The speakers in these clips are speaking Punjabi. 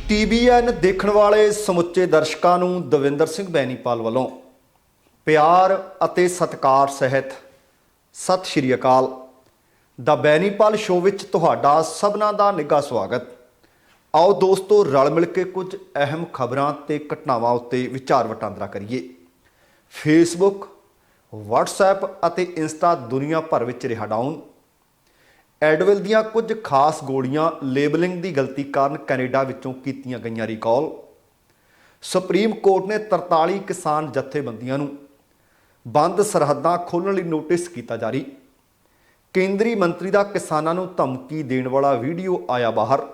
TVN ਦੇਖਣ ਵਾਲੇ ਸਮੁੱਚੇ ਦਰਸ਼ਕਾਂ ਨੂੰ ਦਵਿੰਦਰ ਸਿੰਘ ਬੈਨੀਪਾਲ ਵੱਲੋਂ ਪਿਆਰ ਅਤੇ ਸਤਿਕਾਰ ਸਹਿਤ ਸਤਿ ਸ਼੍ਰੀ ਅਕਾਲ। ਦਾ ਬੈਨੀਪਾਲ ਸ਼ੋਅ ਵਿੱਚ ਤੁਹਾਡਾ ਸਭਨਾਂ ਦਾ ਨਿੱਘਾ ਸਵਾਗਤ। ਆਓ ਦੋਸਤੋ ਰਲ ਮਿਲ ਕੇ ਕੁਝ ਅਹਿਮ ਖਬਰਾਂ ਤੇ ਘਟਨਾਵਾਂ ਉੱਤੇ ਵਿਚਾਰ ਵਟਾਂਦਰਾ ਕਰੀਏ। ਫੇਸਬੁੱਕ, WhatsApp ਅਤੇ ਇੰਸਟਾ ਦੁਨੀਆ ਭਰ ਵਿੱਚ ਰਿਹਾ ਡਾਊਨ। ਐਡਵਿਲ ਦੀਆਂ ਕੁਝ ਖਾਸ ਗੋਲੀਆਂ ਲੇਬਲਿੰਗ ਦੀ ਗਲਤੀ ਕਾਰਨ ਕੈਨੇਡਾ ਵਿੱਚੋਂ ਕੀਤੀਆਂ ਗਈਆਂ ਰਿਕਾਲ। ਸੁਪਰੀਮ ਕੋਰਟ ਨੇ 43 ਕਿਸਾਨ ਜਥੇਬੰਦੀਆਂ ਨੂੰ ਬੰਦ ਸਰਹੱਦਾਂ ਖੋਲ੍ਹਣ ਲਈ ਨੋਟਿਸ ਕੀਤਾ ਜਾਰੀ। ਕੇਂਦਰੀ ਮੰਤਰੀ ਦਾ ਕਿਸਾਨਾਂ ਨੂੰ ਧਮਕੀ ਦੇਣ ਵਾਲਾ ਵੀਡੀਓ ਆਇਆ ਬਾਹਰ।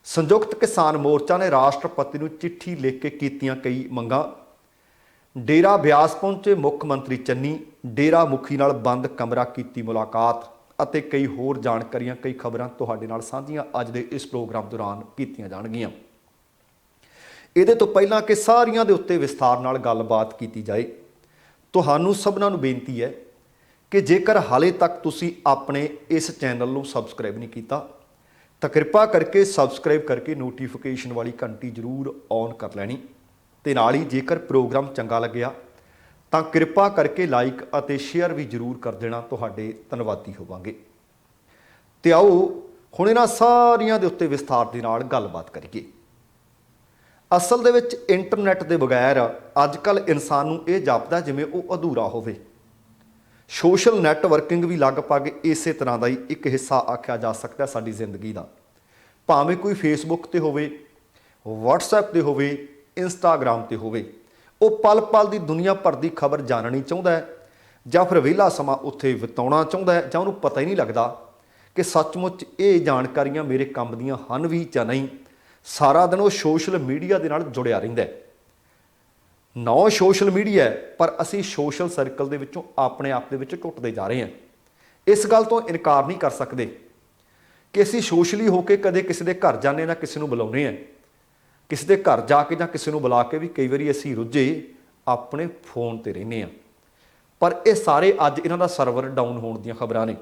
ਸੰਯੁਕਤ ਕਿਸਾਨ ਮੋਰਚਾ ਨੇ ਰਾਸ਼ਟਰਪਤੀ ਨੂੰ ਚਿੱਠੀ ਲਿਖ ਕੇ ਕੀਤੀਆਂ ਕਈ ਮੰਗਾਂ। ਡੇਰਾ ਬਿਆਸ ਪਹੁੰਚੇ ਮੁੱਖ ਮੰਤਰੀ ਚੰਨੀ, ਡੇਰਾ ਮੁਖੀ ਨਾਲ ਬੰਦ ਕਮਰਾ ਕੀਤੀ ਮੁਲਾਕਾਤ ਅਤੇ ਕਈ ਹੋਰ ਜਾਣਕਾਰੀਆਂ, ਕਈ ਖਬਰਾਂ ਤੁਹਾਡੇ ਨਾਲ ਸਾਂਝੀਆਂ ਅੱਜ ਦੇ ਇਸ ਪ੍ਰੋਗਰਾਮ ਦੌਰਾਨ ਕੀਤੀਆਂ ਜਾਣਗੀਆਂ। ਇਹਦੇ ਤੋਂ ਪਹਿਲਾਂ ਕਿ ਸਾਰੀਆਂ ਦੇ ਉੱਤੇ ਵਿਸਥਾਰ ਨਾਲ ਗੱਲਬਾਤ ਕੀਤੀ ਜਾਏ, ਤੁਹਾਨੂੰ ਸਭਨਾਂ ਨੂੰ ਬੇਨਤੀ ਹੈ ਕਿ ਜੇਕਰ ਹਾਲੇ ਤੱਕ ਤੁਸੀਂ ਆਪਣੇ ਇਸ ਚੈਨਲ ਨੂੰ ਸਬਸਕ੍ਰਾਈਬ ਨਹੀਂ ਕੀਤਾ ਤਾਂ ਕਿਰਪਾ ਕਰਕੇ ਸਬਸਕ੍ਰਾਈਬ ਕਰਕੇ ਨੋਟੀਫਿਕੇਸ਼ਨ ਵਾਲੀ ਘੰਟੀ ਜ਼ਰੂਰ ਔਨ ਕਰ ਲੈਣੀ ਤੇ ਨਾਲ ਹੀ ਜੇਕਰ ਪ੍ਰੋਗਰਾਮ ਚੰਗਾ ਲੱਗਿਆ ਤਾਂ ਕਿਰਪਾ ਕਰਕੇ ਲਾਈਕ ਅਤੇ ਸ਼ੇਅਰ ਵੀ ਜ਼ਰੂਰ ਕਰ ਦੇਣਾ, ਤੁਹਾਡੇ ਧੰਨਵਾਦੀ ਹੋਵਾਂਗੇ। ਤੇ ਆਓ ਹੁਣ ਇਹਨਾਂ ਸਾਰੀਆਂ ਦੇ ਉੱਤੇ ਵਿਸਥਾਰ ਦੇ ਨਾਲ ਗੱਲਬਾਤ ਕਰੀਏ। ਅਸਲ ਦੇ ਵਿੱਚ ਇੰਟਰਨੈਟ ਦੇ ਬਗੈਰ ਅੱਜ ਕੱਲ੍ਹ ਇਨਸਾਨ ਨੂੰ ਇਹ ਜਾਪਦਾ ਜਿਵੇਂ ਉਹ ਅਧੂਰਾ ਹੋਵੇ। ਸੋਸ਼ਲ ਨੈਟਵਰਕਿੰਗ ਵੀ ਲਗਭਗ ਇਸੇ ਤਰ੍ਹਾਂ ਦਾ ਹੀ ਇੱਕ ਹਿੱਸਾ ਆਖਿਆ ਜਾ ਸਕਦਾ ਸਾਡੀ ਜ਼ਿੰਦਗੀ ਦਾ। ਭਾਵੇਂ ਕੋਈ ਫੇਸਬੁੱਕ ਤੇ ਹੋਵੇ, WhatsApp ਤੇ ਹੋਵੇ, ਇੰਸਟਾਗ੍ਰਾਮ ਤੇ ਹੋਵੇ, ਉਹ ਪਲ ਪਲ ਦੀ ਦੁਨੀਆ ਭਰ ਦੀ ਖਬਰ ਜਾਣਨੀ ਚਾਹੁੰਦਾ ਹੈ ਜਾਂ ਫਿਰ ਵਿਹਲਾ ਸਮਾਂ ਉੱਥੇ ਬਿਤਾਉਣਾ ਚਾਹੁੰਦਾ ਹੈ, ਜਾਂ ਉਹਨੂੰ ਪਤਾ ਹੀ ਨਹੀਂ ਲੱਗਦਾ ਕਿ ਸੱਚਮੁੱਚ ਇਹ ਜਾਣਕਾਰੀਆਂ ਮੇਰੇ ਕੰਮ ਦੀਆਂ ਹਨ ਵੀ ਜਾਂ ਨਹੀਂ। ਸਾਰਾ ਦਿਨ ਉਹ ਸੋਸ਼ਲ ਮੀਡੀਆ ਦੇ ਨਾਲ ਜੁੜਿਆ ਰਹਿੰਦਾ ਹੈ। ਨੌ ਸੋਸ਼ਲ ਮੀਡੀਆ ਹੈ, ਪਰ ਅਸੀਂ ਸੋਸ਼ਲ ਸਰਕਲ ਦੇ ਵਿੱਚੋਂ ਆਪਣੇ ਆਪ ਦੇ ਵਿੱਚ ਟੁੱਟਦੇ ਜਾ ਰਹੇ ਹਾਂ। ਇਸ ਗੱਲ ਤੋਂ ਇਨਕਾਰ ਨਹੀਂ ਕਰ ਸਕਦੇ ਕਿ ਅਸੀਂ ਸੋਸ਼ਲੀ ਹੋ ਕੇ ਕਦੇ ਕਿਸੇ ਦੇ ਘਰ ਜਾਂਦੇ ਜਾਂ ਕਿਸੇ ਨੂੰ ਬੁਲਾਉਂਦੇ ਹਾਂ। ਕਿਸੇ ਦੇ ਘਰ ਜਾ ਕੇ ਜਾਂ ਕਿਸੇ ਨੂੰ ਬੁਲਾ ਕੇ ਵੀ ਕਈ ਵਾਰੀ ਅਸੀਂ ਰੁੱਝੇ ਆਪਣੇ ਫੋਨ ਤੇ ਰਹਿੰਦੇ ਹਾਂ। ਪਰ ਇਹ ਸਾਰੇ ਅੱਜ ਇਹਨਾਂ ਦਾ ਸਰਵਰ ਡਾਊਨ ਹੋਣ ਦੀਆਂ ਖਬਰਾਂ ਨੇ।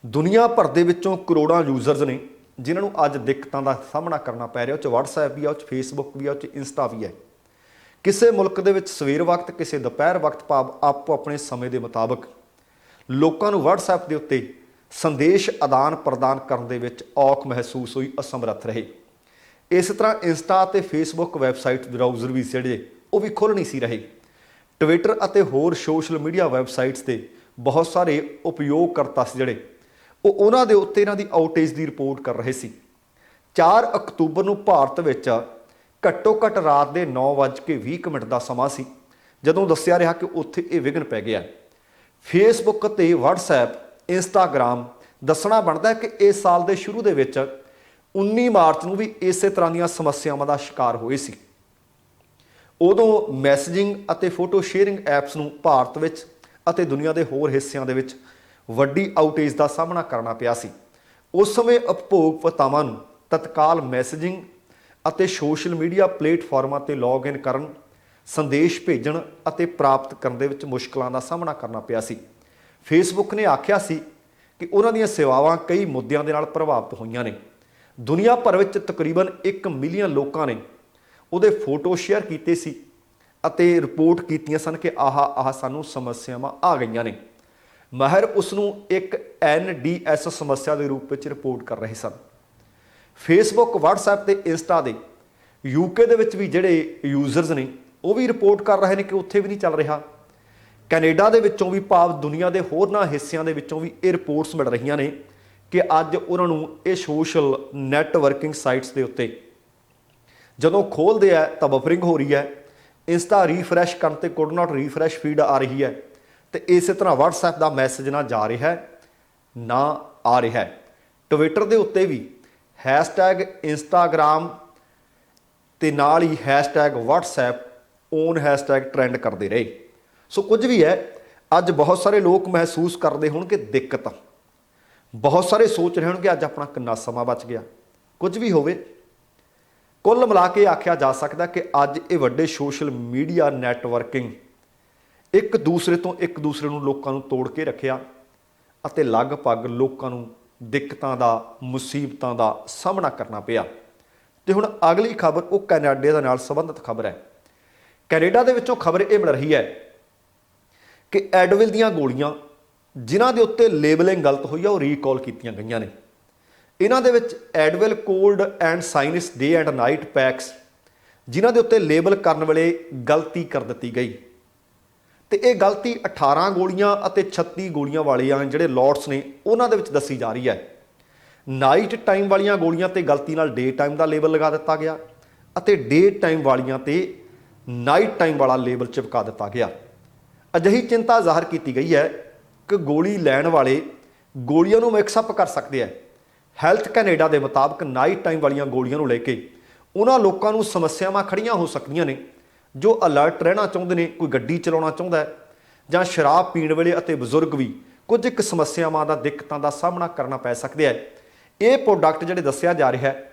ਦੁਨੀਆ ਭਰ ਦੇ ਵਿੱਚੋਂ ਕਰੋੜਾਂ ਯੂਜ਼ਰਸ ਨੇ ਜਿਨ੍ਹਾਂ ਨੂੰ ਅੱਜ ਦਿੱਕਤਾਂ ਦਾ ਸਾਹਮਣਾ ਕਰਨਾ ਪੈ ਰਿਹਾ। ਉਹ 'ਚ WhatsApp ਵੀ ਆ, ਉਹ 'ਚ ਫੇਸਬੁੱਕ ਵੀ ਆ, ਉਹ 'ਚ ਇੰਸਟਾ ਵੀ ਹੈ। ਕਿਸੇ ਮੁਲਕ ਦੇ ਵਿੱਚ ਸਵੇਰ ਵਕਤ, ਕਿਸੇ ਦੁਪਹਿਰ ਵਕਤ, ਭਾਵ ਆਪੋ ਆਪਣੇ ਸਮੇਂ ਦੇ ਮੁਤਾਬਕ ਲੋਕਾਂ ਨੂੰ WhatsApp ਦੇ ਉੱਤੇ ਸੰਦੇਸ਼ ਆਦਾਨ ਪ੍ਰਦਾਨ ਕਰਨ ਦੇ ਵਿੱਚ ਔਖ ਮਹਿਸੂਸ ਹੋਈ, ਅਸਮਰੱਥ ਰਹੇ। ਇਸ ਤਰ੍ਹਾਂ ਇੰਸਟਾ ਅਤੇ ਫੇਸਬੁੱਕ ਵੈਬਸਾਈਟ ਬਰਾਊਜ਼ਰ ਵੀ ਜਿਹੜੇ ਉਹ ਵੀ ਖੁੱਲ੍ਹ ਨਹੀਂ ਸੀ ਰਹੇ। ਟਵਿੱਟਰ ਅਤੇ ਹੋਰ ਸੋਸ਼ਲ ਮੀਡੀਆ ਵੈਬਸਾਈਟਸ ਤੇ ਬਹੁਤ ਸਾਰੇ ਉਪਯੋਗਕਰਤਾ ਸੀ ਜਿਹੜੇ ਉਹ ਉਹਨਾਂ ਦੇ ਉੱਤੇ ਇਹਨਾਂ ਦੀ ਆਊਟੇਜ ਦੀ ਰਿਪੋਰਟ ਕਰ ਰਹੇ ਸੀ। 4 ਅਕਤੂਬਰ ਨੂੰ ਭਾਰਤ ਵਿੱਚ ਘੱਟੋ ਘੱਟ ਰਾਤ ਦੇ 9:20 ਦਾ ਸਮਾਂ ਸੀ ਜਦੋਂ ਦੱਸਿਆ ਰਿਹਾ ਕਿ ਉੱਥੇ ਇਹ ਵਿਘਨ ਪੈ ਗਿਆ। ਫੇਸਬੁੱਕ ਅਤੇ WhatsApp, ਇੰਸਟਾਗ੍ਰਾਮ ਦੱਸਣਾ ਬਣਦਾ ਹੈ ਕਿ ਇਸ ਸਾਲ ਦੇ ਸ਼ੁਰੂ ਦੇ ਵਿੱਚ 19 ਮਾਰਚ ਨੂੰ ਵੀ ਇਸੇ ਤਰ੍ਹਾਂ ਦੀਆਂ ਸਮੱਸਿਆਵਾਂ ਦਾ ਸ਼ਿਕਾਰ ਹੋਏ ਸੀ। ਉਦੋਂ ਮੈਸੇਜਿੰਗ ਅਤੇ ਫੋਟੋ ਸ਼ੇਅਰਿੰਗ ਐਪਸ ਨੂੰ ਭਾਰਤ ਵਿੱਚ ਅਤੇ ਦੁਨੀਆ ਦੇ ਹੋਰ ਹਿੱਸਿਆਂ ਦੇ ਵਿੱਚ ਵੱਡੀ ਆਊਟੇਜ ਦਾ ਸਾਹਮਣਾ ਕਰਨਾ ਪਿਆ ਸੀ। ਉਸ ਸਮੇਂ ਉਪਭੋਗਤਾਵਾਂ ਨੂੰ ਤਤਕਾਲ ਮੈਸੇਜਿੰਗ ਅਤੇ ਸੋਸ਼ਲ ਮੀਡੀਆ ਪਲੇਟਫਾਰਮਾਂ 'ਤੇ ਲੌਗਇਨ ਕਰਨ, ਸੰਦੇਸ਼ ਭੇਜਣ ਅਤੇ ਪ੍ਰਾਪਤ ਕਰਨ ਦੇ ਵਿੱਚ ਮੁਸ਼ਕਲਾਂ ਦਾ ਸਾਹਮਣਾ ਕਰਨਾ ਪਿਆ ਸੀ। ਫੇਸਬੁੱਕ ਨੇ ਆਖਿਆ ਸੀ ਕਿ ਉਹਨਾਂ ਦੀਆਂ ਸੇਵਾਵਾਂ ਕਈ ਮੁੱਦਿਆਂ ਦੇ ਨਾਲ ਪ੍ਰਭਾਵਿਤ ਹੋਈਆਂ ਨੇ। ਦੁਨੀਆ ਭਰ ਵਿੱਚ ਤਕਰੀਬਨ 1 ਮਿਲੀਅਨ ਲੋਕਾਂ ਨੇ ਉਹਦੇ ਫੋਟੋ ਸ਼ੇਅਰ ਕੀਤੇ ਸੀ ਅਤੇ ਰਿਪੋਰਟ ਕੀਤੀਆਂ ਸਨ ਕਿ ਆਹ ਸਾਨੂੰ ਸਮੱਸਿਆਵਾਂ ਆ ਗਈਆਂ ਨੇ। ਮਾਹਿਰ ਉਸ ਨੂੰ ਇੱਕ NDS ਸਮੱਸਿਆ ਦੇ ਰੂਪ ਵਿੱਚ ਰਿਪੋਰਟ ਕਰ ਰਹੇ ਸਨ। ਫੇਸਬੁੱਕ, WhatsApp ਤੇ ਇੰਸਟਾ ਦੇ UK ਦੇ ਵਿੱਚ ਵੀ ਜਿਹੜੇ ਯੂਜ਼ਰਸ ਨੇ ਉਹ ਵੀ ਰਿਪੋਰਟ ਕਰ ਰਹੇ ਨੇ ਕਿ ਉੱਥੇ ਵੀ ਨਹੀਂ ਚੱਲ ਰਿਹਾ। ਕੈਨੇਡਾ ਦੇ ਵਿੱਚੋਂ ਵੀ, ਭਾਵ ਦੁਨੀਆ ਦੇ ਹੋਰਨਾਂ ਹਿੱਸਿਆਂ ਦੇ ਵਿੱਚੋਂ ਵੀ ਇਹ ਰਿਪੋਰਟਸ ਮਿਲ ਰਹੀਆਂ ਨੇ ਕਿ ਅੱਜ ਉਹਨਾਂ ਨੂੰ ਇਹ ਸੋਸ਼ਲ ਨੈਟਵਰਕਿੰਗ ਸਾਈਟਸ ਦੇ ਉੱਤੇ ਜਦੋਂ ਖੋਲ੍ਹਦੇ ਆ ਤਾਂ ਬਫਰਿੰਗ ਹੋ ਰਹੀ ਹੈ। ਇੰਸਟਾ ਰੀਫਰੈਸ਼ ਕਰਨ ਤੇ ਕੁਡ ਨਾਟ ਰੀਫਰੈਸ਼ ਫੀਡ ਆ ਰਹੀ ਹੈ ਤੇ ਇਸੇ ਤਰ੍ਹਾਂ WhatsApp ਦਾ ਮੈਸੇਜ ਨਾ ਜਾ ਰਿਹਾ ਨਾ ਆ ਰਿਹਾ। ਟਵਿੱਟਰ ਦੇ ਉੱਤੇ ਵੀ #ਇੰਸਟਾਗ੍ਰਾਮ ਤੇ ਨਾਲ ਹੀ #WhatsApp ਓਨ # ਟ੍ਰੈਂਡ ਕਰਦੇ ਰਹੇ। ਸੋ ਕੁਝ ਵੀ ਹੈ, ਅੱਜ ਬਹੁਤ ਸਾਰੇ ਲੋਕ ਮਹਿਸੂਸ ਕਰਦੇ ਹੋਣਗੇ ਦਿੱਕਤ। ਬਹੁਤ ਸਾਰੇ ਸੋਚ ਰਹੇ ਹੋਣਗੇ ਅੱਜ ਆਪਣਾ ਕਿੰਨਾ ਸਮਾਂ ਬਚ ਗਿਆ। ਕੁਝ ਵੀ ਹੋਵੇ, ਕੁੱਲ ਮਿਲਾ ਕੇ ਆਖਿਆ ਜਾ ਸਕਦਾ ਕਿ ਅੱਜ ਇਹ ਵੱਡੇ ਸੋਸ਼ਲ ਮੀਡੀਆ ਨੈਟਵਰਕਿੰਗ ਇੱਕ ਦੂਸਰੇ ਨੂੰ ਲੋਕਾਂ ਨੂੰ ਤੋੜ ਕੇ ਰੱਖਿਆ ਅਤੇ ਲਗਭਗ ਲੋਕਾਂ ਨੂੰ ਦਿੱਕਤਾਂ ਦਾ, ਮੁਸੀਬਤਾਂ ਦਾ ਸਾਹਮਣਾ ਕਰਨਾ ਪਿਆ। ਤੇ ਹੁਣ ਅਗਲੀ ਖਬਰ ਉਹ ਕੈਨੇਡਾ ਦੇ ਨਾਲ ਸੰਬੰਧਿਤ ਖਬਰ ਹੈ। ਕੈਨੇਡਾ ਦੇ ਵਿੱਚੋਂ ਖਬਰ ਇਹ ਮਿਲ ਰਹੀ ਹੈ ਕਿ ਐਡਵਿਲ ਦੀਆਂ ਗੋਲੀਆਂ ਜਿਨ੍ਹਾਂ ਦੇ ਉੱਤੇ ਲੇਬਲਿੰਗ ਗਲਤ ਹੋਈ ਆ ਉਹ ਰੀਕਾਲ ਕੀਤੀਆਂ ਗਈਆਂ ਨੇ। ਇਹਨਾਂ ਦੇ ਵਿੱਚ Advil cold and sinus day and night packs ਜਿਨ੍ਹਾਂ ਦੇ ਉੱਤੇ ਲੇਬਲ ਕਰਨ ਵੇਲੇ ਗਲਤੀ ਕਰ ਦਿੱਤੀ ਗਈ ਤੇ ਇਹ ਗਲਤੀ 18 ਗੋਲੀਆਂ ਅਤੇ 36 ਗੋਲੀਆਂ ਵਾਲੀਆਂ ਜਿਹੜੇ ਲੋਟਸ ਨੇ ਉਹਨਾਂ ਦੇ ਵਿੱਚ ਦੱਸੀ ਜਾ ਰਹੀ ਹੈ। ਨਾਈਟ ਟਾਈਮ ਵਾਲੀਆਂ ਗੋਲੀਆਂ ਤੇ ਗਲਤੀ ਨਾਲ ਡੇ ਟਾਈਮ ਦਾ ਲੇਬਲ ਲਗਾ ਦਿੱਤਾ ਗਿਆ ਅਤੇ ਡੇ ਟਾਈਮ ਵਾਲੀਆਂ ਤੇ ਨਾਈਟ ਟਾਈਮ ਵਾਲਾ ਲੇਬਲ ਚਿਪਕਾ ਦਿੱਤਾ ਗਿਆ। ਅਜਿਹੀ ਚਿੰਤਾ ਜ਼ਾਹਰ ਕੀਤੀ ਗਈ ਹੈ ਕਿ ਗੋਲੀ ਲੈਣ ਵਾਲੇ ਗੋਲੀਆਂ ਨੂੰ ਮਿਕਸਅਪ ਕਰ ਸਕਦੇ ਆ। ਹੈਲਥ ਕੈਨੇਡਾ ਦੇ ਮੁਤਾਬਕ ਨਾਈਟ ਟਾਈਮ ਵਾਲੀਆਂ ਗੋਲੀਆਂ ਨੂੰ ਲੈ ਕੇ ਉਹਨਾਂ ਲੋਕਾਂ ਨੂੰ ਸਮੱਸਿਆਵਾਂ ਖੜੀਆਂ ਹੋ ਸਕਦੀਆਂ ਨੇ ਜੋ ਅਲਰਟ ਰਹਿਣਾ ਚਾਹੁੰਦੇ ਨੇ, ਕੋਈ ਗੱਡੀ ਚਲਾਉਣਾ ਚਾਹੁੰਦਾ ਹੈ ਜਾਂ ਸ਼ਰਾਬ ਪੀਣ ਵੇਲੇ, ਅਤੇ ਬਜ਼ੁਰਗ ਵੀ ਕੁਝ ਇੱਕ ਸਮੱਸਿਆਵਾਂ ਦਾ ਦਿੱਕਤਾਂ ਦਾ ਸਾਹਮਣਾ ਕਰਨਾ ਪੈ ਸਕਦਾ ਹੈ। ਇਹ ਪ੍ਰੋਡਕਟ ਜਿਹੜੇ ਦੱਸਿਆ ਜਾ ਰਿਹਾ ਹੈ